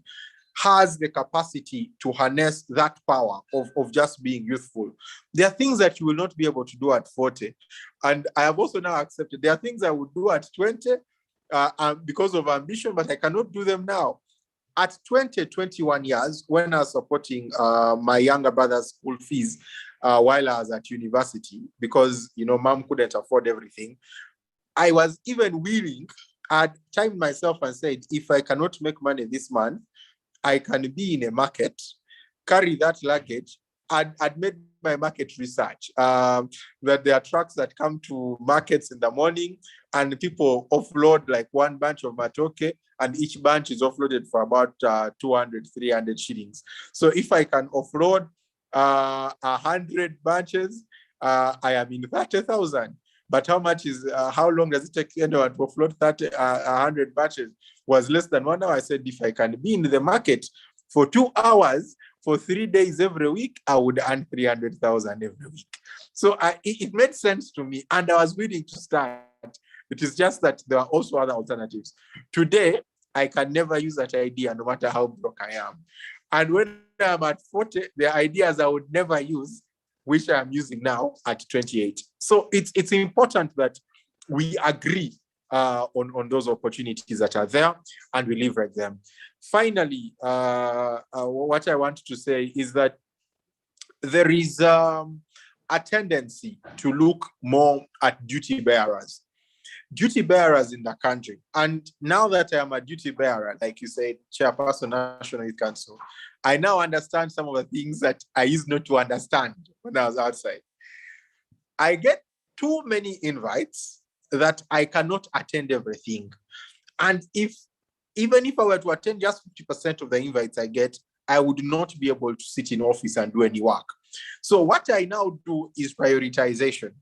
has the capacity to harness that power of just being youthful. There are things that you will not be able to do at 40. And I have also now accepted there are things I would do at 20 because of ambition, but I cannot do them now. At 20, 21 years, when I was supporting my younger brother's school fees while I was at university, because, you know, mom couldn't afford everything, I was even willing, I'd timed myself and said, if I cannot make money this month, I can be in a market, carry that luggage. I'd made my market research, that there are trucks that come to markets in the morning and people offload like one bunch of matoke, and each bunch is offloaded for about 200, 300 shillings. So if I can offload 100 bunches, I am in 30,000. But how much is, how long does it take anyone to offload 100 batches? Was less than 1 hour. I said, if I can be in the market for 2 hours, for 3 days every week, I would earn 300,000 every week. So it made sense to me, and I was willing to start. It is just that there are also other alternatives. Today, I can never use that idea, no matter how broke I am. And when I'm at 40, there are ideas I would never use, which I'm using now at 28. So it's important that we agree on those opportunities that are there and we leverage them. Finally, what I want to say is that there is a tendency to look more at duty bearers in the country. And now that I am a duty bearer, like you said, Chairperson, National Youth Council, I now understand some of the things that I used not to understand when I was outside. I get too many invites that I cannot attend everything. And even if I were to attend just 50% of the invites I get, I would not be able to sit in office and do any work. So what I now do is prioritization.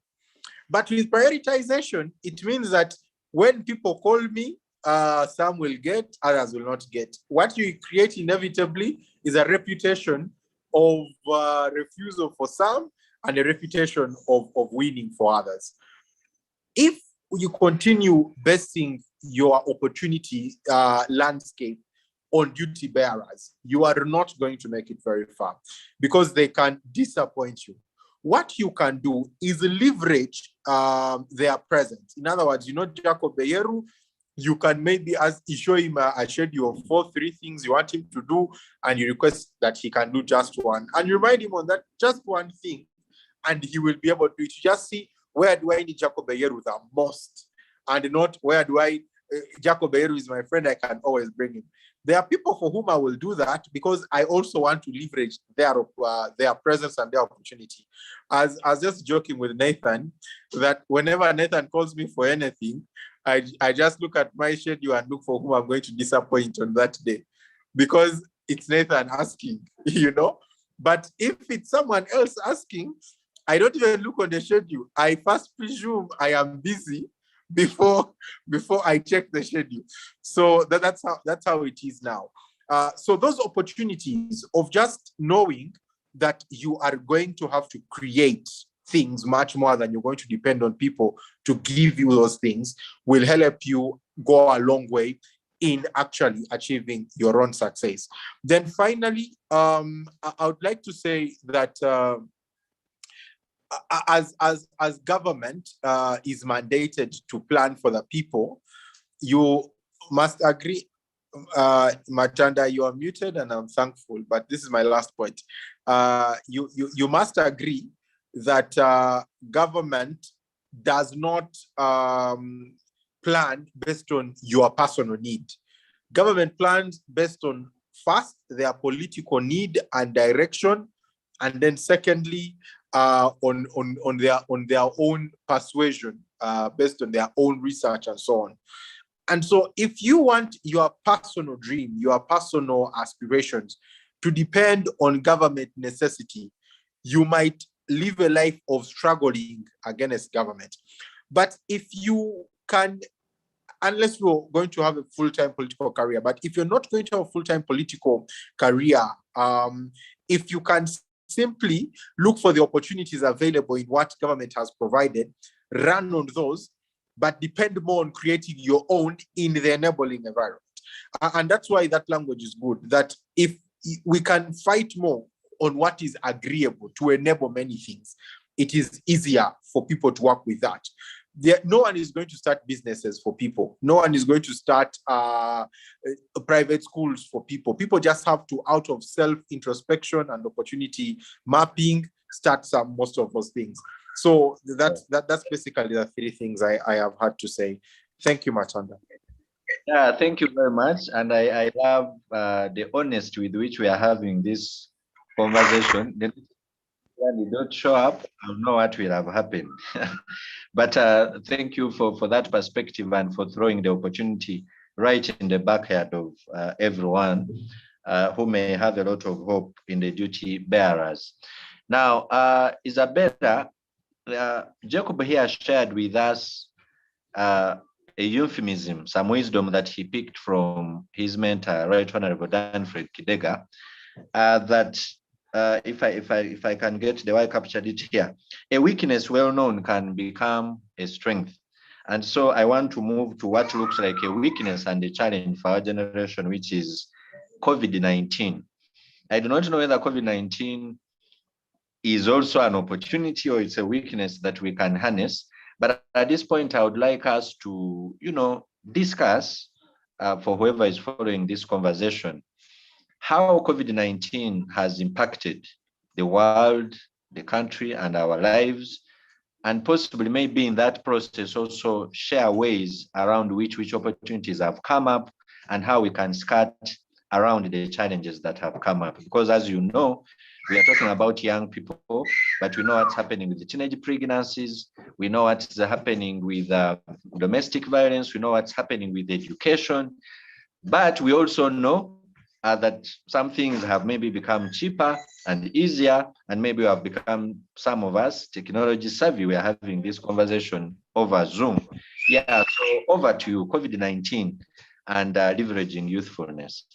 But with prioritization, it means that when people call me, some will get, others will not get. What you create inevitably is a reputation of refusal for some and a reputation of winning for others. If you continue basing your opportunity landscape on duty bearers, you are not going to make it very far because they can disappoint you. What you can do is leverage their presence. In other words, you know, Jacob Beyeru, you can maybe show him a schedule of 3 things you want him to do, and you request that he can do just one. And you remind him on that just one thing, and he will be able to just see, where do I need Jacob Beyeru the most? And not where do Jacob Beyeru is my friend, I can always bring him. There are people for whom I will do that because I also want to leverage their presence and their opportunity. As I was just joking with Nathan, that whenever Nathan calls me for anything, I just look at my schedule and look for whom I'm going to disappoint on that day, because it's Nathan asking, you know. But if it's someone else asking, I don't even look on the schedule. I first presume I am busy before I check the schedule. So that's how it is now. So those opportunities of just knowing that you are going to have to create things much more than you're going to depend on people to give you those things will help you go a long way in actually achieving your own success. Then finally, I would like to say that as government is mandated to plan for the people, you must agree. Matanda, you are muted, and I'm thankful, but this is my last point. You must agree that government does not plan based on your personal need. Government plans based on, first, their political need and direction, and then secondly, on their own persuasion, based on their own research and so on. And so if you want your personal dream, your personal aspirations to depend on government necessity, you might live a life of struggling against government. But if you can, unless you're going to have a full-time political career, but if you're not going to have a full-time political career, if you can simply look for the opportunities available in what government has provided, run on those, but depend more on creating your own in the enabling environment. And that's why that language is good, that if we can fight more on what is agreeable to enable many things, it is easier for people to work with that. No one is going to start businesses for people. No one is going to start private schools for people. People just have to, out of self-introspection and opportunity mapping, start most of those things. So that's basically the three things I have had to say. Thank you, Matanda. Yeah, thank you very much. And I love the honesty with which we are having this conversation. When you don't show up, I'll know what will have happened. But thank you for that perspective and for throwing the opportunity right in the backyard of everyone who may have a lot of hope in the duty bearers. Now, Isabella, Jacob here shared with us a euphemism, some wisdom that he picked from his mentor, Right Honorable Danfred Kidaga, that if I can get the way I captured it here, a weakness well known can become a strength. And so I want to move to what looks like a weakness and a challenge for our generation, which is COVID-19. I do not know whether COVID-19 is also an opportunity or it's a weakness that we can harness. But at this point, I would like us to, discuss for whoever is following this conversation, how COVID-19 has impacted the world, the country, and our lives, and possibly maybe in that process also share ways around which opportunities have come up and how we can skirt around the challenges that have come up. Because as you know, we are talking about young people, but we know what's happening with the teenage pregnancies. We know what's happening with domestic violence. We know what's happening with education. But we also know that some things have maybe become cheaper and easier, and maybe we have become, some of us, technology savvy. We are having this conversation over Zoom. Yeah, so over to you, COVID-19 and leveraging youthfulness.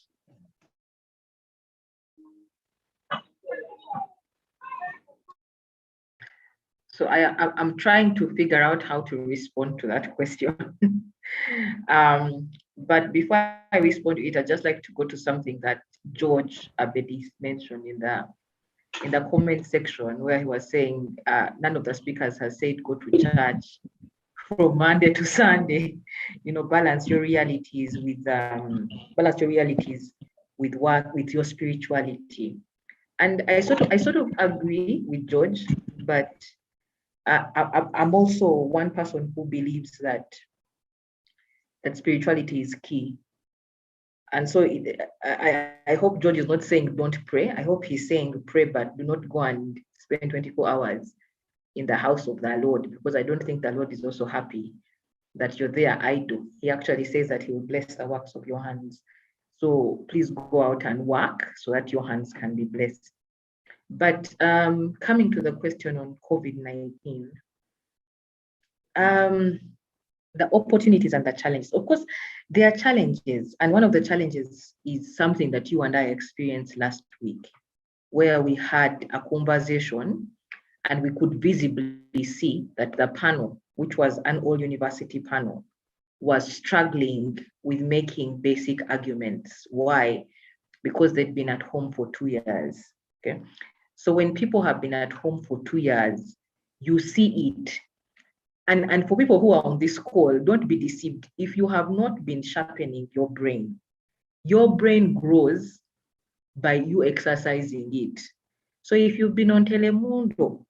So I'm trying to figure out how to respond to that question. But before I respond to it, I'd just like to go to something that George Abedi mentioned in the comment section, where he was saying none of the speakers has said go to church from Monday to Sunday. Balance your realities with work, with your spirituality. And I sort of agree with George, but I'm also one person who believes that spirituality is key. And so I hope George is not saying don't pray. I hope he's saying pray, but do not go and spend 24 hours in the house of the Lord, because I don't think the Lord is also happy that you're there idle. He actually says that he will bless the works of your hands. So please go out and work so that your hands can be blessed. But coming to the question on COVID-19, the opportunities and the challenges. Of course, there are challenges. And one of the challenges is something that you and I experienced last week, where we had a conversation and we could visibly see that the panel, which was an all-university panel, was struggling with making basic arguments. Why? Because they'd been at home for 2 years. Okay. So when people have been at home for 2 years, you see it. And for people who are on this call, don't be deceived. If you have not been sharpening your brain grows by you exercising it. So if you've been on Telemundo,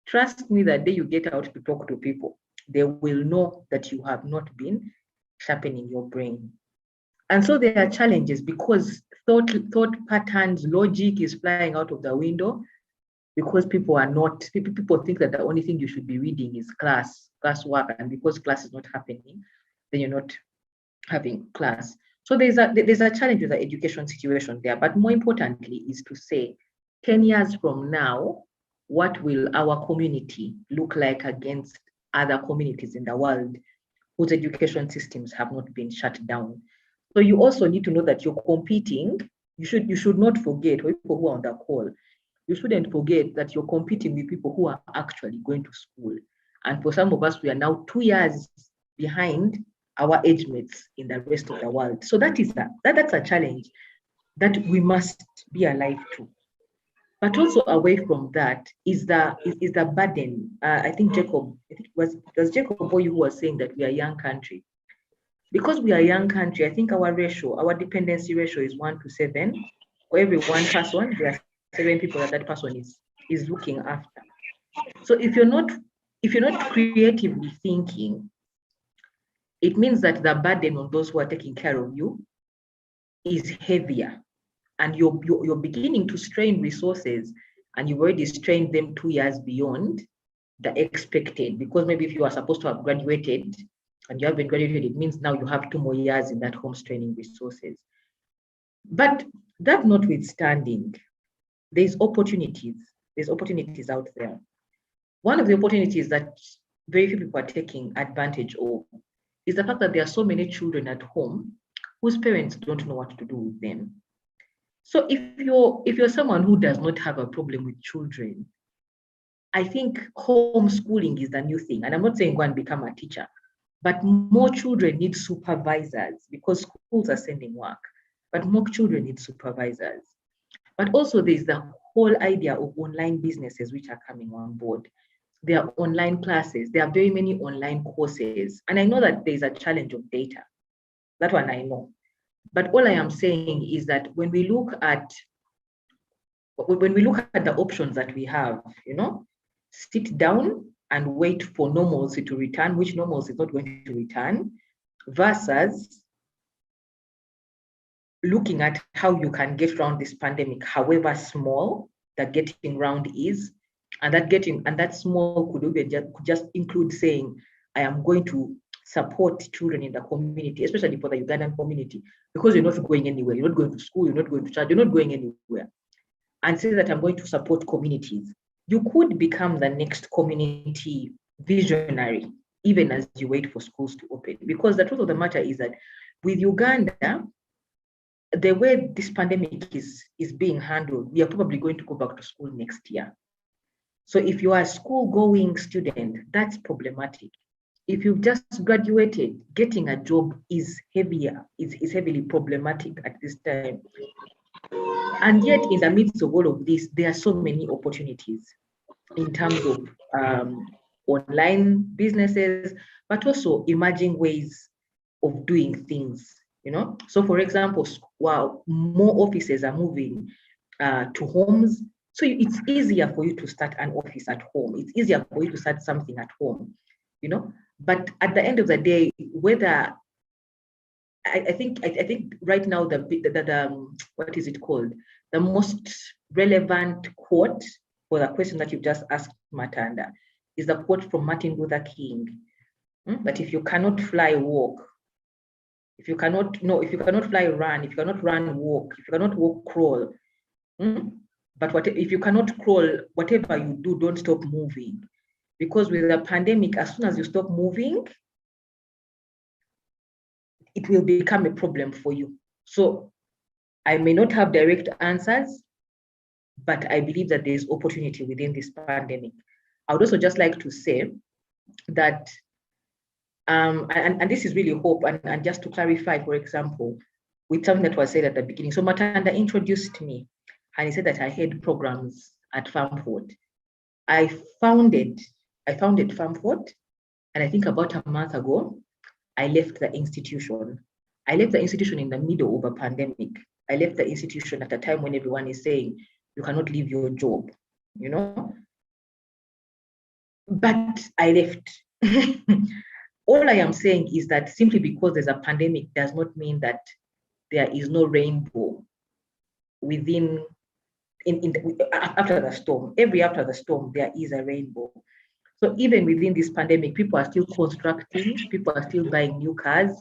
trust me, the day you get out to talk to people, they will know that you have not been sharpening your brain. And so there are challenges because thought patterns, logic is flying out of the window, because people think that the only thing you should be reading is classwork, and because class is not happening, then you're not having class. So there's a challenge with the education situation there, but more importantly is to say, 10 years from now, what will our community look like against other communities in the world whose education systems have not been shut down? So you also need to know that you're competing. You should not forget, for people who are on the call, you shouldn't forget that you're competing with people who are actually going to school. And for some of us, we are now 2 years behind our age mates in the rest of the world. So that's a challenge that we must be alive to. But also away from that is the burden. I think Jacob, it was Jacob Boy who was saying that we are a young country. Because we are a young country, I think our dependency ratio is 1 to 7. For every one person, there are 7 people that person is looking after. So if you're not creatively thinking, it means that the burden on those who are taking care of you is heavier, and you're beginning to strain resources, and you've already strained them 2 years beyond the expected, because maybe if you are supposed to have graduated and you haven't graduated, it means now you have 2 more years in that home straining resources. But that notwithstanding, there's opportunities out there. One of the opportunities that very few people are taking advantage of is the fact that there are so many children at home whose parents don't know what to do with them. So if you're someone who does not have a problem with children, I think homeschooling is the new thing. And I'm not saying go and become a teacher, but more children need supervisors, because schools are sending work, but more children need supervisors. But also there's the whole idea of online businesses which are coming on board. There are online classes, there are very many online courses. And I know that there's a challenge of data. That one I know. But all I am saying is that when we look at the options that we have, sit down and wait for normalcy to return, which normalcy is not going to return, versus looking at how you can get around this pandemic, however small that getting around is, and that small could just include saying, I am going to support children in the community, especially for the Ugandan community, because you're not going anywhere, you're not going to school, you're not going to church, you're not going anywhere, and say that I'm going to support communities. You could become the next community visionary, even as you wait for schools to open. Because the truth of the matter is that with Uganda, the way this pandemic is being handled, we are probably going to go back to school next year. So if you are a school-going student, that's problematic. If you've just graduated, getting a job is heavily problematic at this time. And yet, in the midst of all of this, there are so many opportunities in terms of online businesses, but also emerging ways of doing things. So for example, while more offices are moving to homes, so it's easier for you to start an office at home. It's easier for you to start something at home, But at the end of the day, whether I think right now what is it called? The most relevant quote for the question that you just asked, Matanda, is the quote from Martin Luther King. But if you cannot fly, walk. If you cannot fly, run. If you cannot run, walk. If you cannot walk, crawl. But if you cannot crawl, whatever you do, don't stop moving. Because with the pandemic, as soon as you stop moving, it will become a problem for you. So I may not have direct answers, but I believe that there's opportunity within this pandemic. I would also just like to say that, and this is really hope, and just to clarify, for example, with something that was said at the beginning. So Matanda introduced me, and he said that I had programs at Farmford. I founded Farmford, and I think about a month ago, I left the institution. I left the institution in the middle of a pandemic. I left the institution at a time when everyone is saying, you cannot leave your job, you know? But I left. All I am saying is that simply because there's a pandemic does not mean that there is no rainbow after the storm. After the storm, there is a rainbow. So even within this pandemic, people are still constructing, people are still buying new cars,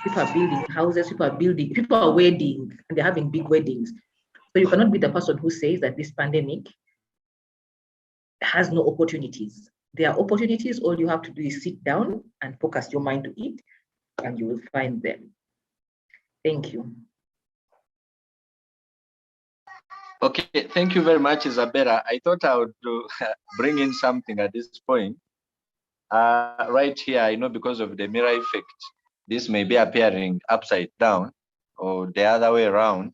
people are building houses, people are wedding, and they're having big weddings. So you cannot be the person who says that this pandemic has no opportunities. There are opportunities. All you have to do is sit down and focus your mind to it, and you will find them. Thank you. Okay, thank you very much, Isabella. I thought I would bring in something at this point. Right here, I know because of the mirror effect, this may be appearing upside down or the other way around.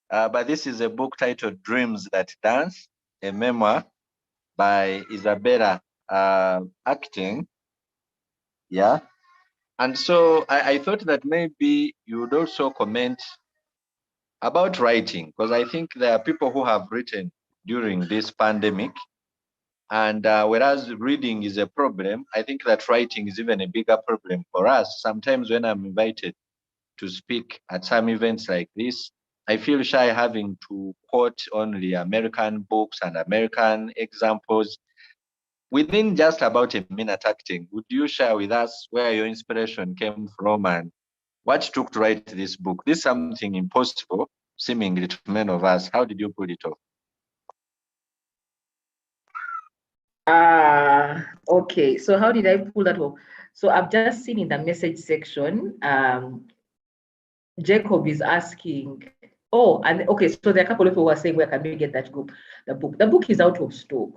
But this is a book titled Dreams That Dance, a memoir by Isabella Acting. Yeah. And so I thought that maybe you would also comment about writing, because I think there are people who have written during this pandemic. And whereas reading is a problem, I think that writing is even a bigger problem for us. Sometimes when I'm invited to speak at some events like this, I feel shy having to quote only American books and American examples. Within just about a minute, Acting, would you share with us where your inspiration came from and what took to write this book? This is something impossible, seemingly to many of us. How did you pull it off? Okay, so how did I pull that off? So I've just seen in the message section, Jacob is asking, and okay, so there are a couple of people who are saying, where can we get the book? The book is out of stock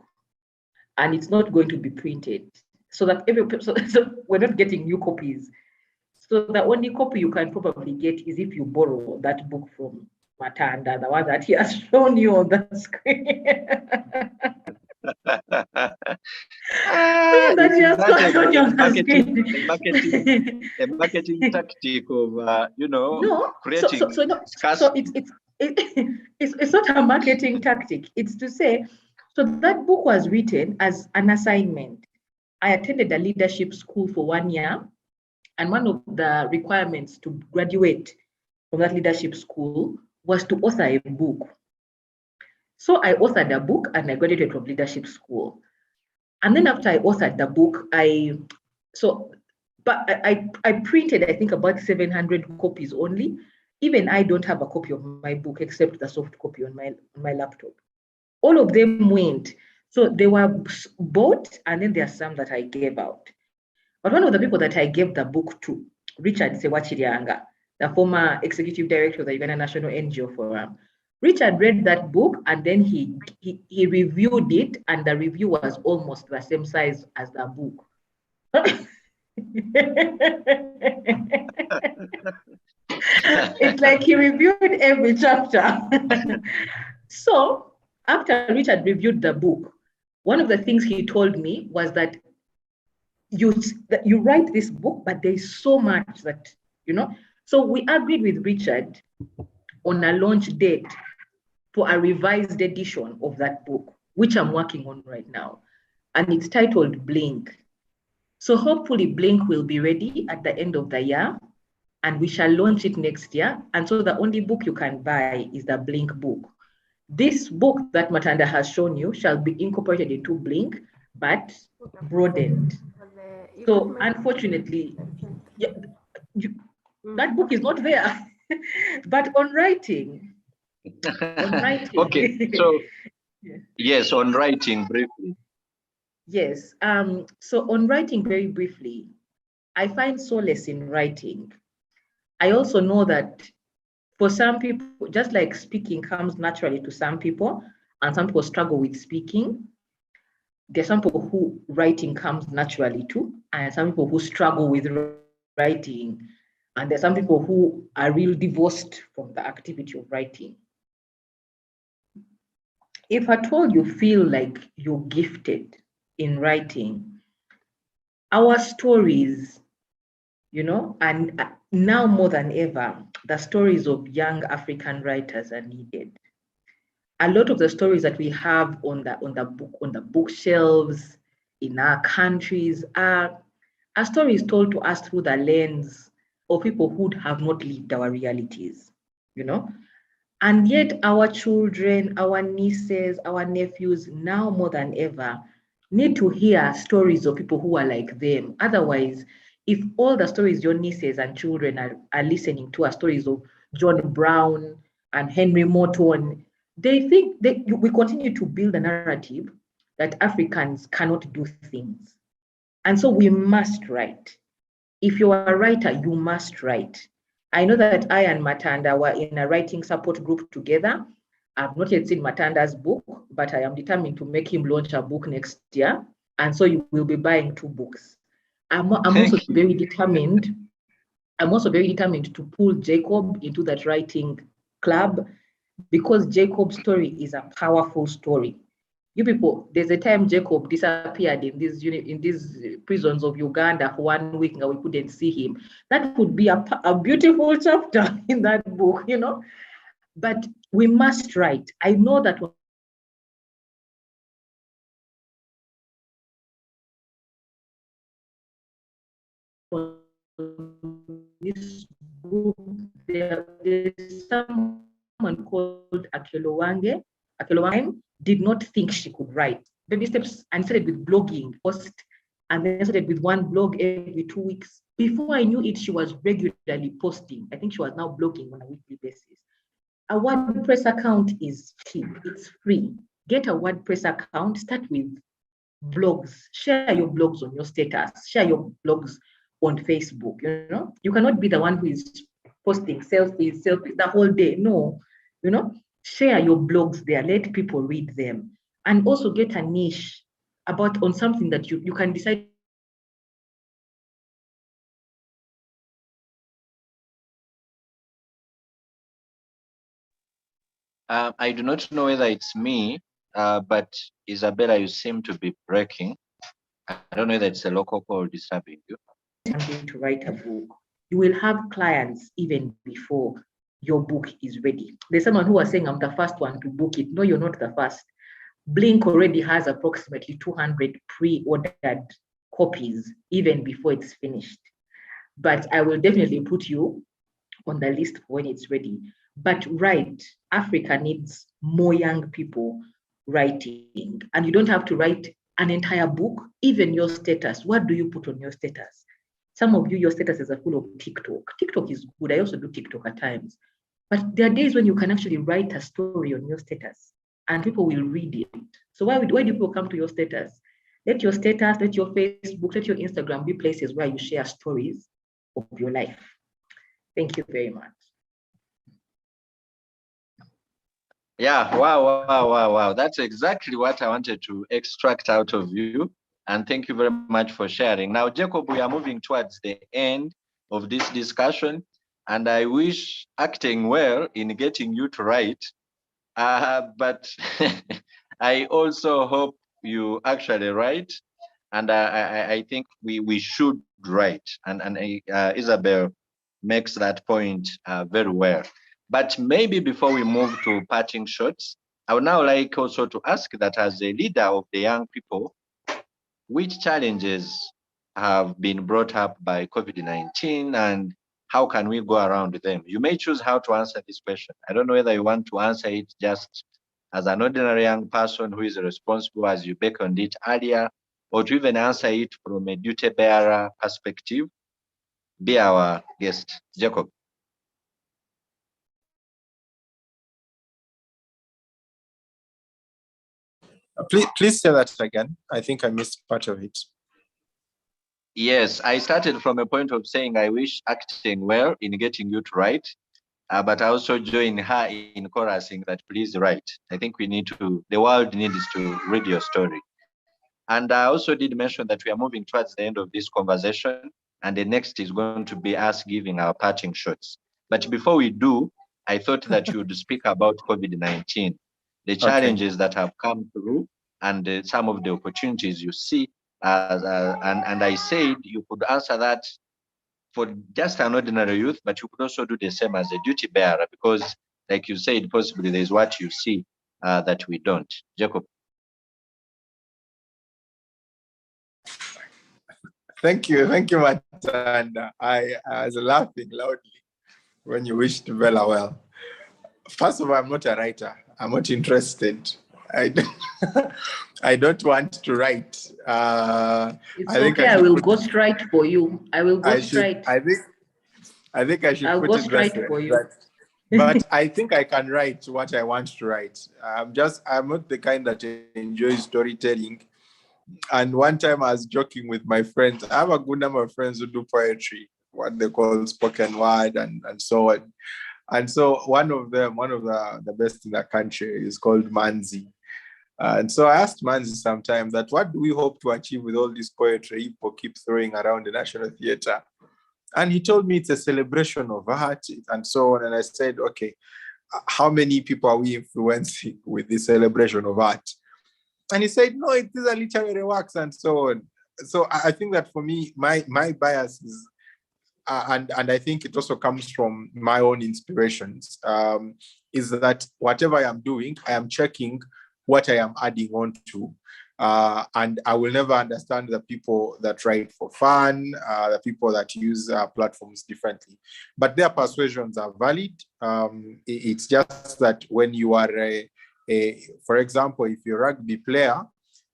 and it's not going to be printed. So that so we're not getting new copies. So the only copy you can probably get is if you borrow that book from Matanda, the one that he has shown you on the screen. A marketing tactic of creating. It's not a marketing tactic. It's to say, so that book was written as an assignment. I attended a leadership school for 1 year, and one of the requirements to graduate from that leadership school was to author a book. So I authored a book and I graduated from leadership school. And then after I authored the book, I printed, I think, about 700 copies only. Even I don't have a copy of my book except the soft copy on my laptop. All of them went. So they were bought, and then there are some that I gave out. But one of the people that I gave the book to, Richard Sewachirianga, the former executive director of the Uganda National NGO Forum, Richard read that book and then he reviewed it, and the review was almost the same size as the book. It's like he reviewed every chapter. So after Richard reviewed the book, one of the things he told me was that you write this book, but there's so much that, So we agreed with Richard on a launch date for a revised edition of that book, which I'm working on right now. And it's titled Blink. So hopefully Blink will be ready at the end of the year. and we shall launch it next year. And so the only book you can buy is the Blink book. This book that Matanda has shown you shall be incorporated into Blink, but broadened. So unfortunately, that book is not there. But on writing. Okay, so yes, on writing briefly. Yes, so on writing very briefly, I find solace in writing. I also know that for some people, just like speaking comes naturally to some people, and some people struggle with speaking, there's some people who writing comes naturally to, and some people who struggle with writing, and there's some people who are real divorced from the activity of writing. If at all you feel like you're gifted in writing, our stories, you know, and now more than ever, the stories of young African writers are needed. A lot of the stories that we have on the bookshelves in our countries are stories told to us through the lens of people who have not lived our realities, you know. And yet our children, our nieces, our nephews, now more than ever, need to hear stories of people who are like them. Otherwise, if all the stories your nieces and children are listening to are stories of John Brown and Henry Morton, they think that we continue to build a narrative that Africans cannot do things. And so we must write. If you're a writer, you must write. I know that I and Matanda were in a writing support group together. I've not yet seen Matanda's book, but I am determined to make him launch a book next year. And so you will be buying 2 books. I'm also very determined. I'm also very determined to pull Jacob into that writing club, because Jacob's story is a powerful story. You people, there's a time Jacob disappeared in these prisons of Uganda for 1 week and we couldn't see him. That could be a beautiful chapter in that book, you know. But we must write. I know that this book, there's someone called Akelowange. Akelowange did not think she could write. Baby steps, and started with blogging, post, and then started with 1 blog every 2 weeks. Before I knew it, she was regularly posting. I think she was now blogging on a weekly basis. A WordPress account is cheap, it's free. Get a WordPress account, start with blogs, share your blogs on your status, share your blogs on Facebook, you know. You cannot be the one who is posting selfies the whole day. No, you know, share your blogs there, let people read them, and also get a niche on something that you can decide. I do not know whether it's me, but Isabella, you seem to be breaking. I don't know whether it's a local call disturbing you. I'm going to write a book. You will have clients even before your book is ready. There's someone who was saying, I'm the first one to book it. No, you're not the first. Blink already has approximately 200 pre-ordered copies even before it's finished. But I will definitely put you on the list when it's ready. But write. Africa needs more young people writing. And you don't have to write an entire book, even your status. What do you put on your status? Some of you, your statuses are full of TikTok. TikTok is good. I also do TikTok at times. But there are days when you can actually write a story on your status and people will read it. So why do people come to your status? Let your status, let your Facebook, let your Instagram be places where you share stories of your life. Thank you very much. Yeah, wow. That's exactly what I wanted to extract out of you. And thank you very much for sharing. Now, Jacob, we are moving towards the end of this discussion. And I wish acting well in getting you to write. But I also hope you actually write. And I think we should write. And Isabel makes that point very well. But maybe before we move to parting shots, I would now like also to ask that as a leader of the young people, which challenges have been brought up by COVID-19 and how can we go around them? You may choose how to answer this question. I don't know whether you want to answer it just as an ordinary young person who is responsible, as you beckoned it earlier, or to even answer it from a duty bearer perspective. Be our guest, Jacob. Please say that again. I think I missed part of it. Yes, I started from a point of saying I wish acting well in getting you to write, but I also join her in chorusing that please write. I think we need to, the world needs to read your story. And I also did mention that we are moving towards the end of this conversation, and the next is going to be us giving our parting shots. But before we do, I thought that you would speak about COVID-19, the challenges that have come through, and some of the opportunities you see. And I said you could answer that for just an ordinary youth, but you could also do the same as a duty bearer, because like you said, possibly there's what you see that we don't. Jacob. Thank you, Matanda. I was laughing loudly when you wished Bella well. First of all, I'm not a writer. I'm not interested. I don't want to write. It's okay. I will ghostwrite for you. I will ghostwrite. I think I should put it ghostwrite for you. But I think I can write what I want to write. I'm not the kind that enjoys storytelling. And one time I was joking with my friends. I have a good number of friends who do poetry, what they call spoken word and so on. And so one of the best in the country is called Manzi. And so I asked Manzi sometime that what do we hope to achieve with all this poetry people keep throwing around the National Theatre? And he told me it's a celebration of art and so on. And I said, okay, how many people are we influencing with this celebration of art? And he said, no, these are literary works and so on. So I think that for me, my bias is, and I think it also comes from my own inspirations, is that whatever I am doing, I am checking what I am adding on to. And I will never understand the people that write for fun, the people that use platforms differently. But their persuasions are valid. It's just that when you are, for example, if you're a rugby player,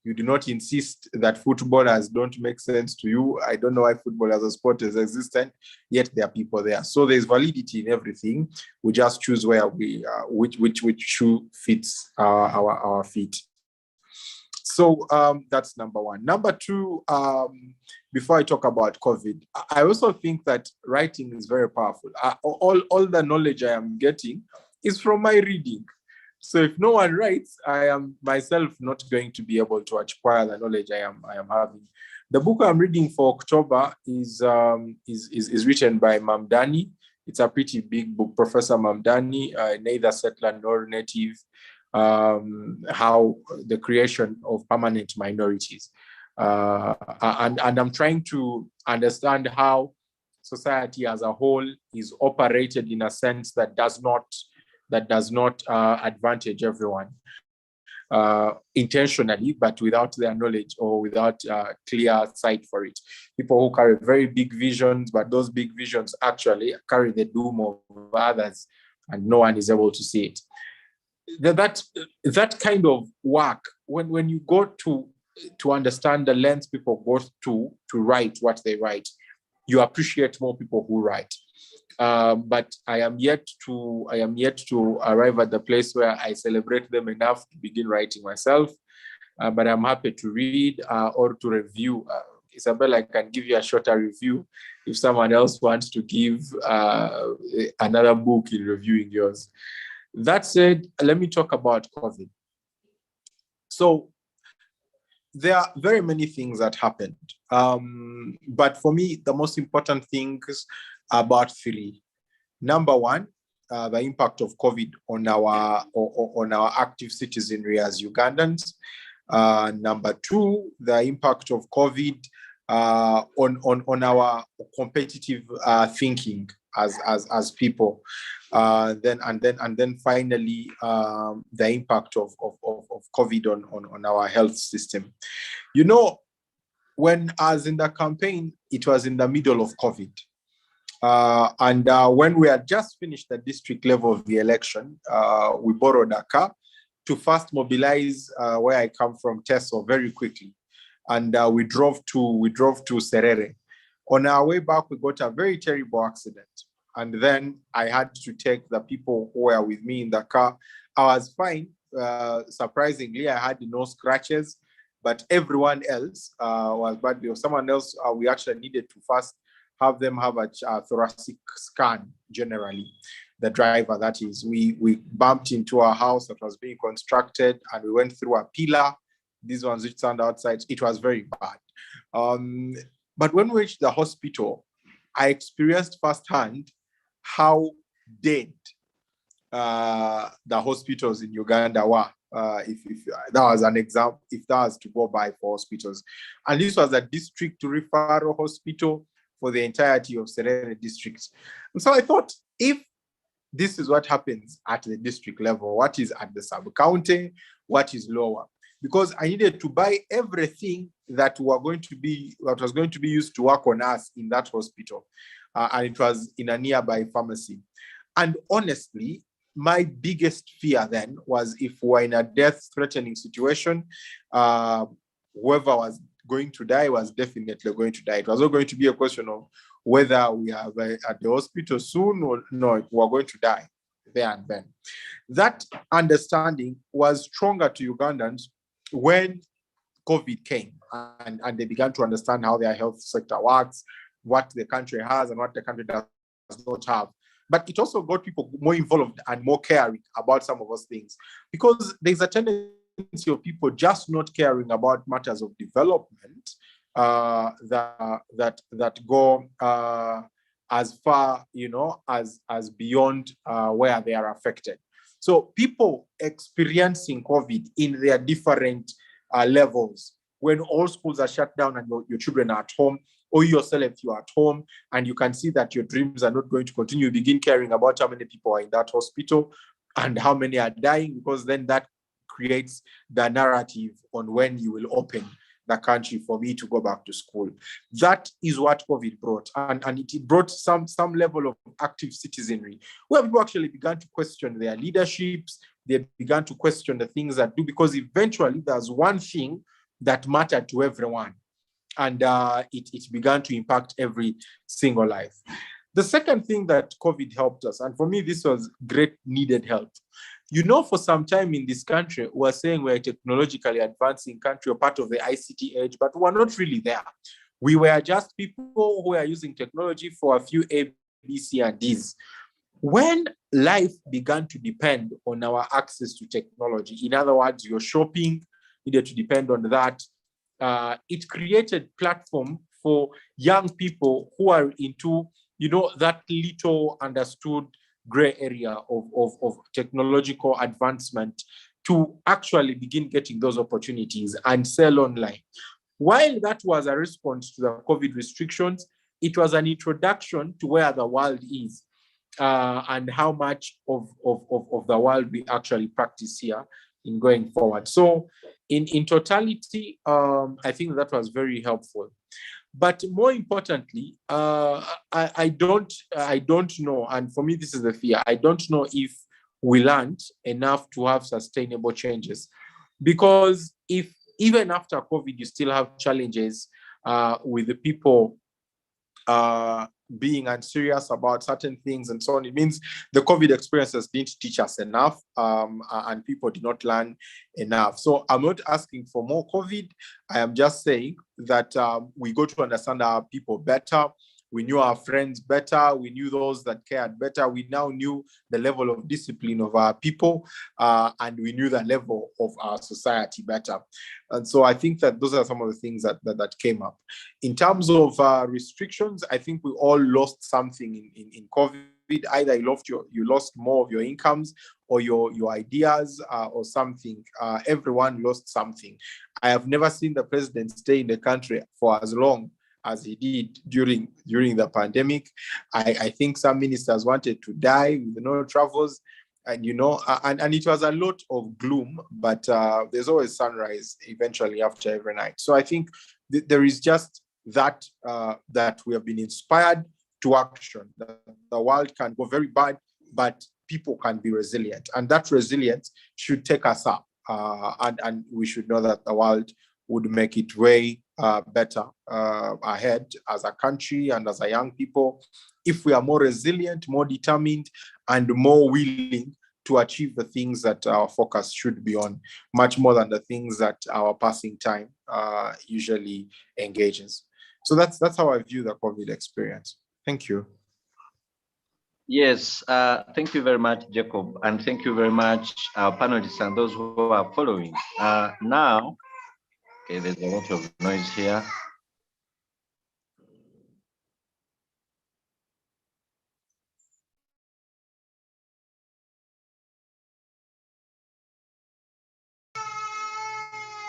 you do not insist that footballers don't make sense to you. I don't know why football as a sport is existent, yet there are people there. So there's validity in everything. We just choose where we, which shoe fits our feet. So that's number one. Number two, before I talk about COVID, I also think that writing is very powerful. All the knowledge I am getting is from my reading. So if no one writes, I am myself not going to be able to acquire the knowledge I am having. The book I'm reading for October is written by Mamdani. It's a pretty big book, Professor Mamdani, neither settler nor native, how the creation of permanent minorities. And I'm trying to understand how society as a whole is operated in a sense that does not advantage everyone intentionally, but without their knowledge or without clear sight for it. People who carry very big visions, but those big visions actually carry the doom of others, and no one is able to see it. That kind of work, when you go to understand the lens people go to write what they write, you appreciate more people who write. But I am yet to arrive at the place where I celebrate them enough to begin writing myself. But I'm happy to read or to review. Isabel, I can give you a shorter review if someone else wants to give another book in reviewing yours. That said, let me talk about COVID. So there are very many things that happened. But for me, the most important things are about three. Number one, the impact of COVID on our active citizenry as Ugandans. Number two, the impact of COVID on our competitive thinking as people. Then finally, the impact of COVID on our health system. When I was in the campaign, it was in the middle of COVID. When we had just finished the district level of the election, we borrowed a car to first mobilize where I come from, Teso, very quickly. And we drove to Serere. On our way back, we got a very terrible accident. And then I had to take the people who were with me in the car. I was fine. Surprisingly, I had no scratches, but everyone else was bad. There was someone else we actually needed to first have them have a thoracic scan, generally. The driver, that is. We bumped into a house that was being constructed, and we went through a pillar. These ones which stand outside, it was very bad. But when we reached the hospital, I experienced firsthand how dead the hospitals in Uganda were. If that was an example, if that was to go by for hospitals. And this was a district referral hospital for the entirety of Serere district. And so I thought, if this is what happens at the district level, what is at the sub-county, what is lower? Because I needed to buy everything that was going to be used to work on us in that hospital. And it was in a nearby pharmacy. And honestly, my biggest fear then was, if we were in a death-threatening situation, whoever was going to die was definitely going to die. It was not going to be a question of whether we are at the hospital soon or no, we're going to die there and then. That understanding was stronger to Ugandans when COVID came, and they began to understand how their health sector works, what the country has and what the country does not have. But it also got people more involved and more caring about some of those things, because there's a tendency of people just not caring about matters of development that go as far, as beyond where they are affected. So people experiencing COVID in their different levels, when all schools are shut down and your children are at home, or yourself, if you're at home and you can see that your dreams are not going to continue, you begin caring about how many people are in that hospital and how many are dying, because then that creates the narrative on when you will open the country for me to go back to school. That is what COVID brought. And it brought some level of active citizenry, where people actually began to question their leaderships. They began to question the things that do, because eventually there's one thing that mattered to everyone. And it began to impact every single life. The second thing that COVID helped us, and for me, this was great needed help. For some time in this country, we're saying we're a technologically advancing country, or part of the ICT age, but we're not really there. We were just people who were using technology for a few A, B, C, and Ds. When life began to depend on our access to technology, in other words, your shopping needed to depend on that, it created platform for young people who are into, that little understood gray area of technological advancement, to actually begin getting those opportunities and sell online. While that was a response to the COVID restrictions, it was an introduction to where the world is and how much of the world we actually practice here in going forward. So in totality, I think that was very helpful. But more importantly, I don't know, and for me, this is the fear. I don't know if we learned enough to have sustainable changes, because if even after COVID, you still have challenges with the people being unserious about certain things and so on, it means the COVID experiences didn't teach us enough, and people did not learn enough. So I'm not asking for more COVID. I am just saying that we got to understand our people better. We knew our friends better. We knew those that cared better. We now knew the level of discipline of our people, and we knew the level of our society better. And so I think that those are some of the things that came up. In terms of restrictions, I think we all lost something in COVID. Either you lost more of your incomes, or your ideas, or something. Everyone lost something. I have never seen the president stay in the country for as long as he did during the pandemic. I think some ministers wanted to die with no travels, and and it was a lot of gloom, but there's always sunrise eventually after every night. So I think there is just that we have been inspired to action. The world can go very bad, but people can be resilient. And that resilience should take us up. And we should know that the world would make it way better ahead as a country and as a young people if we are more resilient, more determined, and more willing to achieve the things that our focus should be on, much more than the things that our passing time usually engages. So that's how I view the COVID experience. Thank you. Yes, thank you very much, Jacob, and thank you very much, our panelists and those who are following. Now, okay, there's a lot of noise here.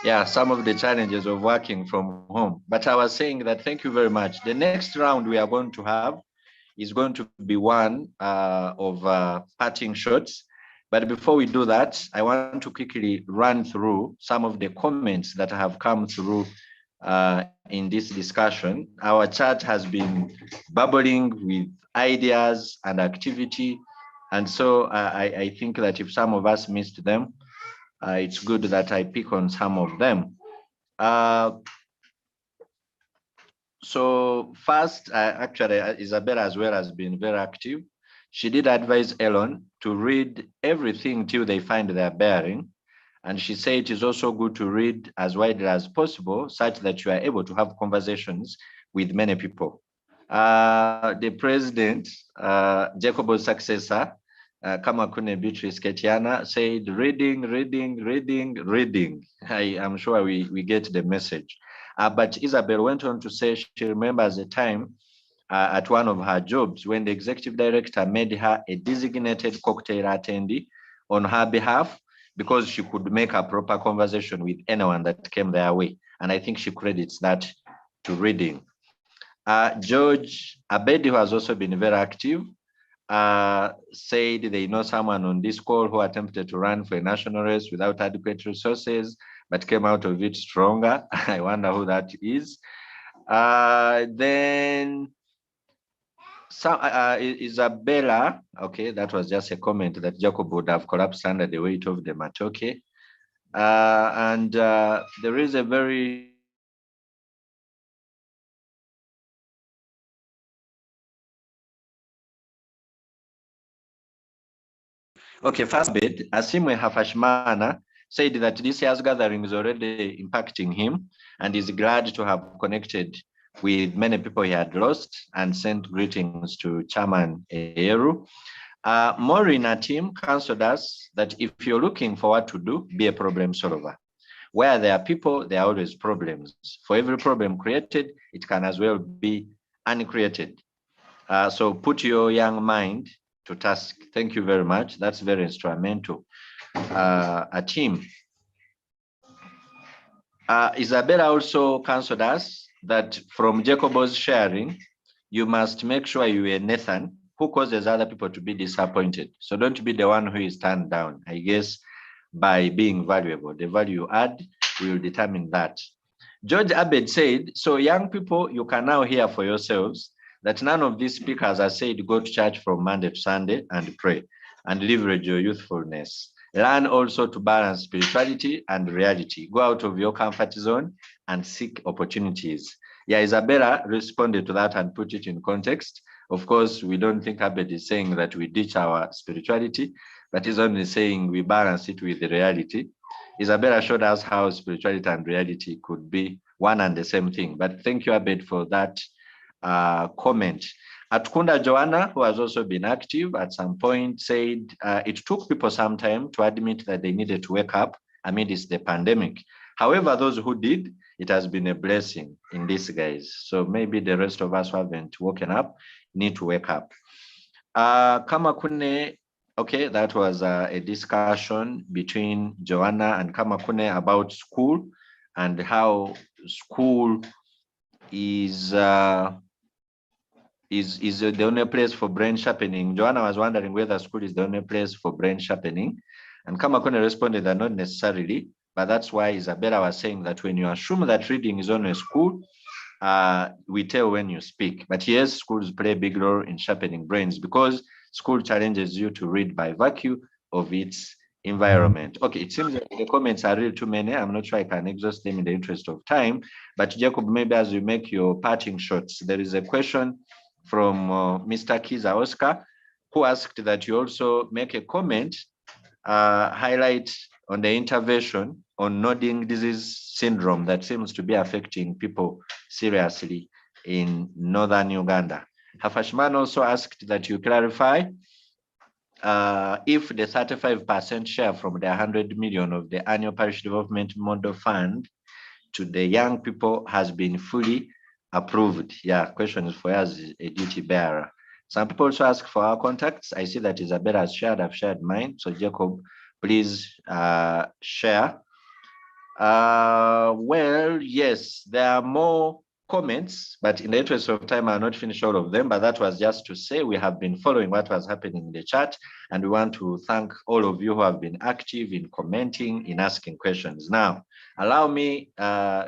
Yeah, some of the challenges of working from home. But I was saying that thank you very much. The next round we are going to have is going to be one of parting shots. But before we do that, I want to quickly run through some of the comments that have come through in this discussion. Our chat has been bubbling with ideas and activity. And so I think that if some of us missed them, it's good that I pick on some of them. So first, actually, Isabella as well has been very active. She did advise Elon to read everything till they find their bearing. And she said it is also good to read as widely as possible, such that you are able to have conversations with many people. The president, Jacob's successor, Kamakune Beatrice Ketiana, said, reading, reading, reading, reading. I am sure we get the message. But Isabel went on to say she remembers a time at one of her jobs when the executive director made her a designated cocktail attendee on her behalf because she could make a proper conversation with anyone that came their way. And I think she credits that to reading. George Abedi, who has also been very active, said they know someone on this call who attempted to run for a national race without adequate resources, but came out of it stronger. I wonder who that is. Then Isabella, okay, that was just a comment that Jacob would have collapsed under the weight of the matoke. And there is a very okay, first bit, Asimwe Hafashmana said that this year's gathering is already impacting him and is glad to have connected with many people he had lost and sent greetings to Chairman Eru. Maureen Atim counseled us that if you're looking for what to do, be a problem solver. Where there are people, there are always problems. For every problem created, it can as well be uncreated. So put your young mind to task. Thank you very much. That's very instrumental. Atim. Isabella also counseled us that from Jacob's sharing, you must make sure you are Nathan who causes other people to be disappointed. So don't be the one who is turned down. I guess by being valuable, the value you add will determine that. George Abed said, so young people, you can now hear for yourselves that none of these speakers are said go to church from Monday to Sunday and pray and leverage your youthfulness. Learn also to balance spirituality and reality. Go out of your comfort zone and seek opportunities. Yeah, Isabella responded to that and put it in context. Of course, we don't think Abed is saying that we ditch our spirituality, but he's only saying we balance it with the reality. Isabella showed us how spirituality and reality could be one and the same thing. But thank you, Abed, for that comment. Atkunda Joanna, who has also been active at some point, said it took people some time to admit that they needed to wake up amidst the pandemic. However, those who did, it has been a blessing in disguise. So maybe the rest of us who haven't woken up need to wake up. Kamakune, okay, that was a discussion between Joanna and Kamakune about school and how school is the only place for brain sharpening. Joanna was wondering whether school is the only place for brain sharpening. And Kamakune responded that not necessarily, but that's why Isabella was saying that when you assume that reading is only school, we tell when you speak. But yes, schools play a big role in sharpening brains because school challenges you to read by virtue of its environment. Okay, it seems that the comments are really too many. I'm not sure I can exhaust them in the interest of time. But Jacob, maybe as you make your parting shots, there is a question from Mr. Kiza Oscar, who asked that you also make a comment, highlight on the intervention on nodding disease syndrome that seems to be affecting people seriously in northern Uganda. Hafashman also asked that you clarify if the 35% share from the 100 million of the annual parish development model fund to the young people has been fully approved. Yeah, question is for us, a duty bearer. Some people also ask for our contacts. I see that Isabella has shared, I've shared mine. So Jacob, please share. Well, yes, there are more comments, but in the interest of time, I'll not finish all of them, but that was just to say we have been following what was happening in the chat, and we want to thank all of you who have been active in commenting, in asking questions. Now, allow me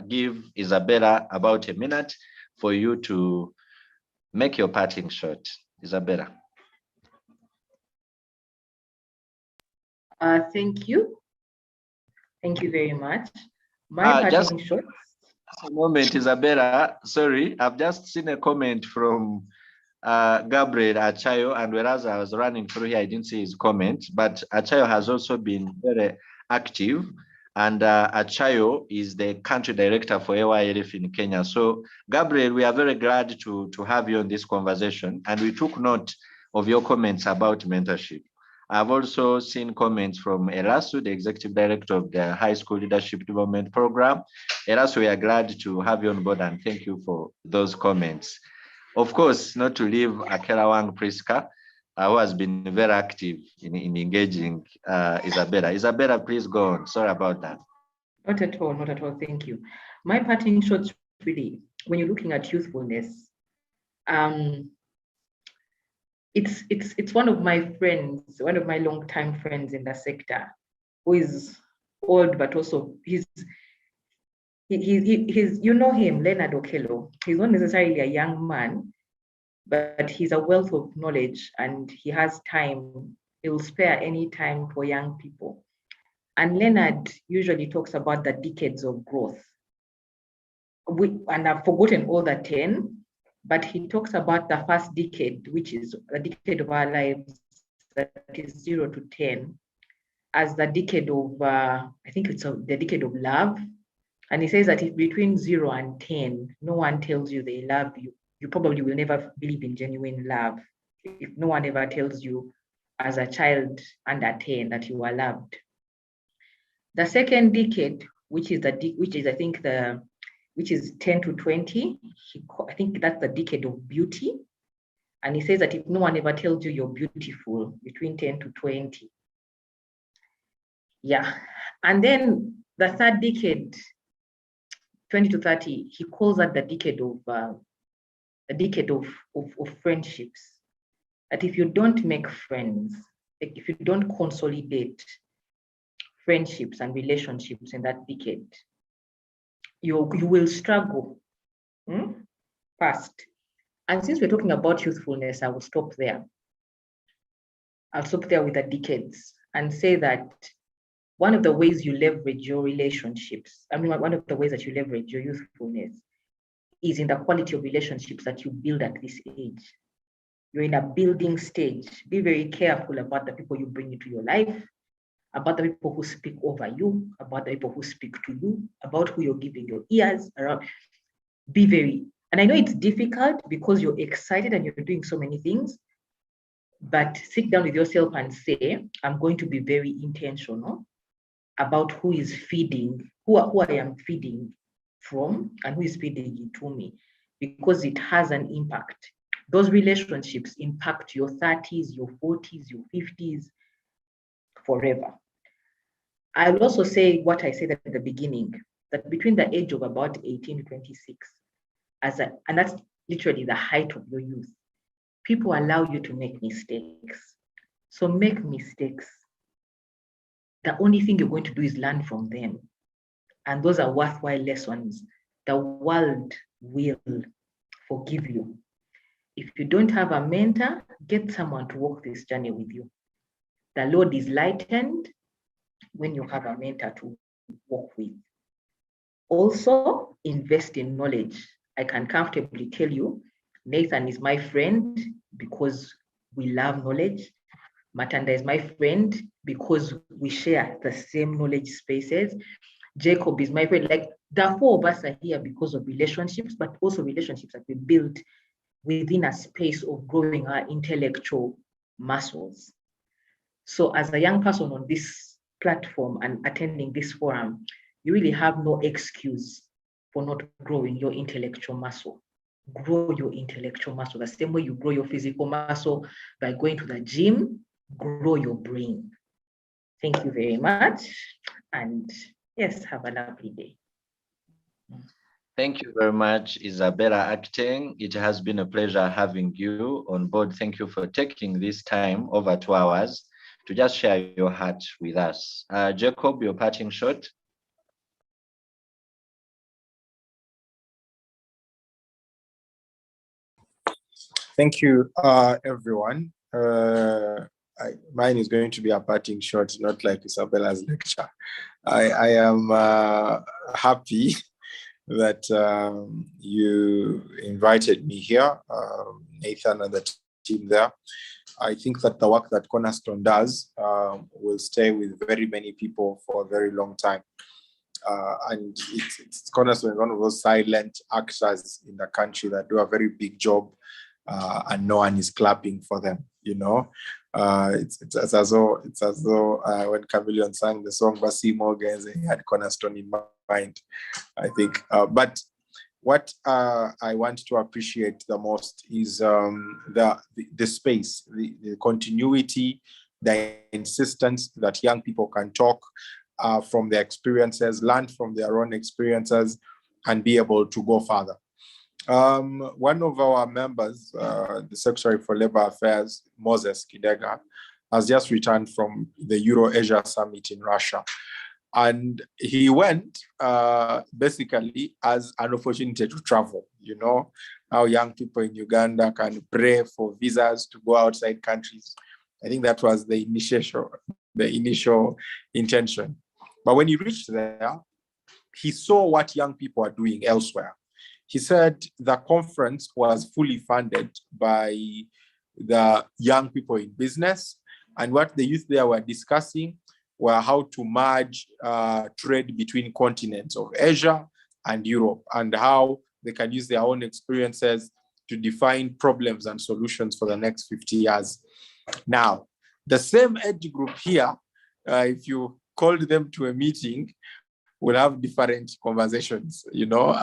give Isabella about a minute for you to make your parting shot. Isabella. Thank you. Thank you very much. My parting shot. A moment, Isabella. Sorry, I've just seen a comment from Gabriel Achayo, and whereas I was running through here, I didn't see his comment, but Achayo has also been very active, and Achayo is the country director for AYLF in Kenya. So, Gabriel, we are very glad to have you on this conversation, and we took note of your comments about mentorship. I've also seen comments from Elasu, the executive director of the High School Leadership Development Program. Elasu, we are glad to have you on board, and thank you for those comments. Of course, not to leave Akela Wang Priska, who has been very active in engaging Isabella. Isabella, please go on. Sorry about that. Not at all, not at all. Thank you. My parting shots, really, when you're looking at youthfulness, it's one of my friends, one of my longtime friends in the sector, who is old, but also he's you know him, Leonard Okello. He's not necessarily a young man, but he's a wealth of knowledge, and he has time. He will spare any time for young people. And Leonard usually talks about the decades of growth. And I've forgotten all the 10, but he talks about the first decade, which is the decade of our lives, that is 0 to 10, as the decade of, I think it's the decade of love. And he says that if between 0 and 10, no one tells you they love you, you probably will never believe in genuine love. If no one ever tells you as a child under 10 that you are loved. The second decade, which is 10 to 20, I think that's the decade of beauty. And he says that if no one ever tells you you're beautiful, between 10 to 20. Yeah. And then the third decade, 20 to 30, he calls that the decade of friendships. That if you don't make friends, like if you don't consolidate friendships and relationships in that decade, you will struggle past. And since we're talking about youthfulness, I will stop there. I'll stop there with the decades and say that one of the ways you leverage your relationships, one of the ways that you leverage your youthfulness is in the quality of relationships that you build at this age. You're in a building stage. Be very careful about the people you bring into your life, about the people who speak over you, about the people who speak to you, about who you're giving your ears around. Be very, and I know it's difficult because you're excited and you're doing so many things, but sit down with yourself and say, I'm going to be very intentional about who is feeding, who I am feeding from, and who is feeding into me, because it has an impact. Those relationships impact your 30s, your 40s, your 50s, forever. I'll also say what I said at the beginning, that between the age of about 18 to 26, and that's literally the height of your youth, people allow you to make mistakes. So make mistakes. The only thing you're going to do is learn from them. And those are worthwhile lessons. The world will forgive you. If you don't have a mentor, get someone to walk this journey with you. The load is lightened when you have a mentor to walk with. Also, invest in knowledge. I can comfortably tell you, Nathan is my friend because we love knowledge. Matanda is my friend because we share the same knowledge spaces. Jacob is my friend. Like, the four of us are here because of relationships, but also relationships that we built within a space of growing our intellectual muscles. So as a young person on this platform and attending this forum, you really have no excuse for not growing your intellectual muscle. Grow your intellectual muscle. The same way you grow your physical muscle by going to the gym, grow your brain. Thank you very much. And yes, have a lovely day. Thank you very much, Isabella Acting. It has been a pleasure having you on board. Thank you for taking this time, over 2 hours, to just share your heart with us. Jacob, your parting shot. Thank you, everyone. Mine is going to be a parting shot, not like Isabella's lecture. I am happy that you invited me here, Nathan and the team there. I think that the work that Cornerstone does will stay with very many people for a very long time. And it's Cornerstone is one of those silent actors in the country that do a very big job, and no one is clapping for them. You know, it's as though when Chameleon sang the song "Basi Morgans," he had Cornerstone in mind. I think, but what I want to appreciate the most is the space, the continuity, the insistence that young people can talk from their experiences, learn from their own experiences, and be able to go further. One of our members, the Secretary for Labor Affairs, Moses Kidaga, has just returned from the Euro-Asia Summit in Russia. And he went basically as an opportunity to travel. You know, how young people in Uganda can pray for visas to go outside countries. I think that was the initial intention. But when he reached there, he saw what young people are doing elsewhere. He said the conference was fully funded by the young people in business. And what the youth there were discussing were how to merge trade between continents of Asia and Europe, and how they can use their own experiences to define problems and solutions for the next 50 years. Now, the same age group here, if you called them to a meeting, will have different conversations, you know.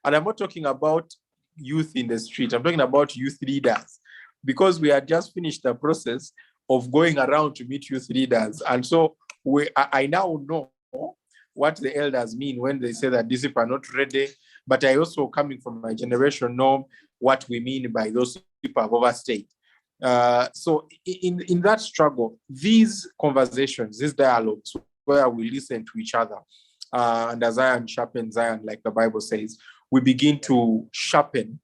And I'm not talking about youth in the street. I'm talking about youth leaders, because we had just finished the process of going around to meet youth leaders. And so I now know what the elders mean when they say that these people are not ready. But I also, coming from my generation, know what we mean by those people have overstayed. So in that struggle, these conversations, these dialogues, where we listen to each other, and as iron sharpens iron, like the Bible says, we begin to sharpen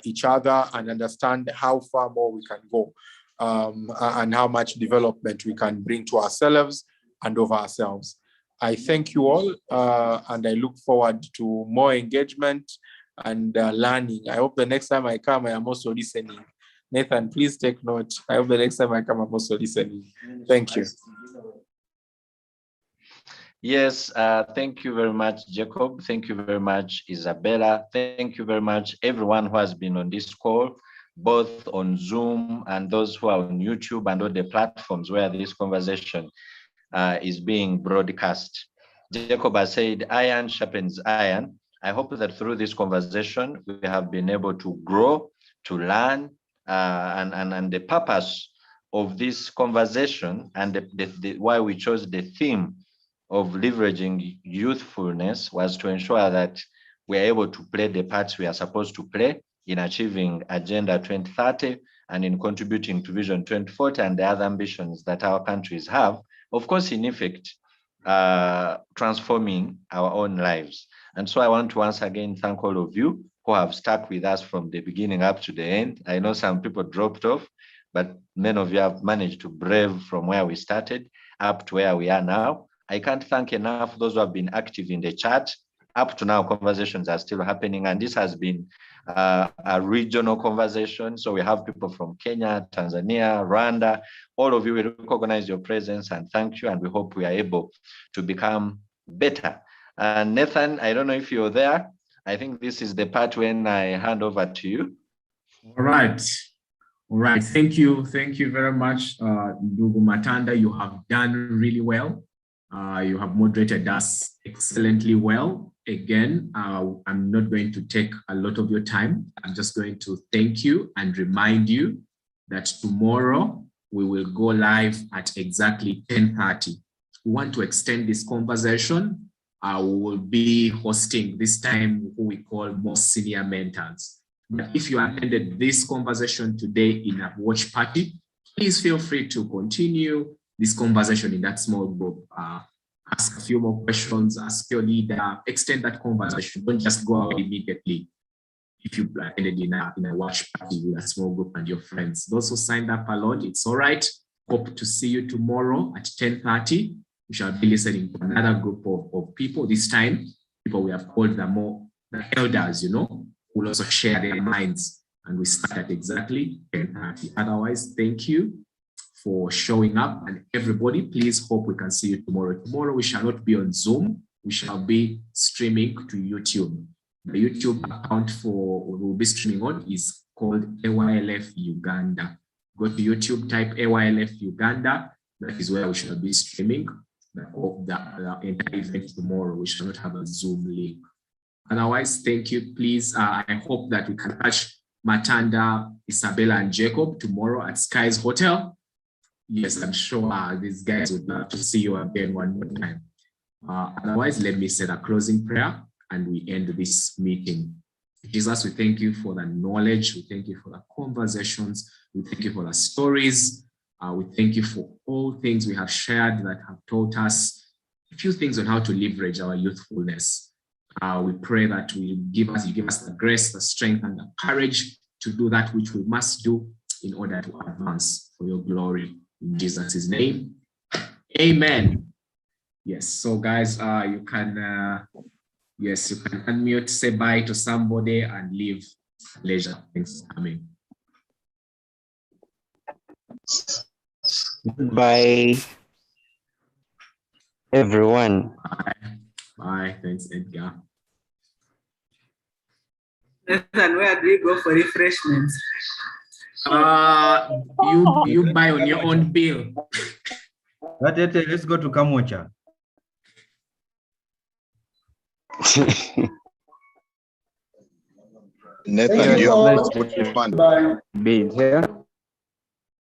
each other and understand how far more we can go, and how much development we can bring to ourselves and over ourselves. I thank you all, and I look forward to more engagement and learning. I hope the next time I come, I am also listening. Nathan, please take note. I hope the next time I come, I'm also listening. Thank you. Yes, thank you very much, Jacob. Thank you very much, Isabella. Thank you very much, everyone who has been on this call, both on Zoom and those who are on YouTube and all the platforms where this conversation is being broadcast. Jacob has said, iron sharpens iron. I hope that through this conversation, we have been able to grow, to learn, and the purpose of this conversation and why we chose the theme of leveraging youthfulness was to ensure that we are able to play the parts we are supposed to play in achieving Agenda 2030 and in contributing to Vision 2040 and the other ambitions that our countries have, of course, in effect, transforming our own lives. And so I want to once again thank all of you who have stuck with us from the beginning up to the end. I know some people dropped off, but many of you have managed to brave from where we started up to where we are now. I can't thank enough those who have been active in the chat. Up to now, conversations are still happening, and this has been a regional conversation. So we have people from Kenya, Tanzania, Rwanda. All of you, we recognize your presence and thank you, and we hope we are able to become better. And Nathan, I don't know if you're there. I think this is the part when I hand over to you. All right. All right. Thank you. Thank you very much, Ndugu Matanda. You have done really well. You have moderated us excellently well. Again, I'm not going to take a lot of your time. I'm just going to thank you and remind you that tomorrow we will go live at exactly 10:30. We want to extend this conversation. We will be hosting this time who we call most senior mentors. But if you attended this conversation today in a watch party, please feel free to continue this conversation in that small group. Ask a few more questions, ask your leader, extend that conversation. Don't just go out immediately. If you attended in a watch party with a small group and your friends. Those who signed up alone, it's all right. Hope to see you tomorrow at 10:30. We shall be listening to another group of people. This time, people we have called the elders, you know, who will also share their minds. And we start at exactly 10:30. Otherwise, thank you for showing up, and everybody, please hope we can see you tomorrow. Tomorrow we shall not be on Zoom. We shall be streaming to YouTube. The YouTube account for we'll be streaming on is called AYLF Uganda. Go to YouTube, type AYLF Uganda. That is where we shall be streaming the entire event tomorrow. We shall not have a Zoom link. Otherwise, thank you. Please, I hope that we can catch Matanda, Isabella, and Jacob tomorrow at Sky's Hotel. Yes, I'm sure these guys would love to see you again one more time. Otherwise, let me say a closing prayer and we end this meeting. Jesus, we thank you for the knowledge. We thank you for the conversations. We thank you for the stories. We thank you for all things we have shared that have taught us a few things on how to leverage our youthfulness. We pray that you give us the grace, the strength, and the courage to do that which we must do in order to advance for your glory. In Jesus' name, amen. Yes, so guys, you can unmute, say bye to somebody and leave leisure. Thanks for coming. Bye, everyone. Bye. Bye. Thanks, Edgar. Nathan, where do we go for refreshments? You buy on your own bill. Let's go to Kamocha. Nathan, you have put fun. Being here.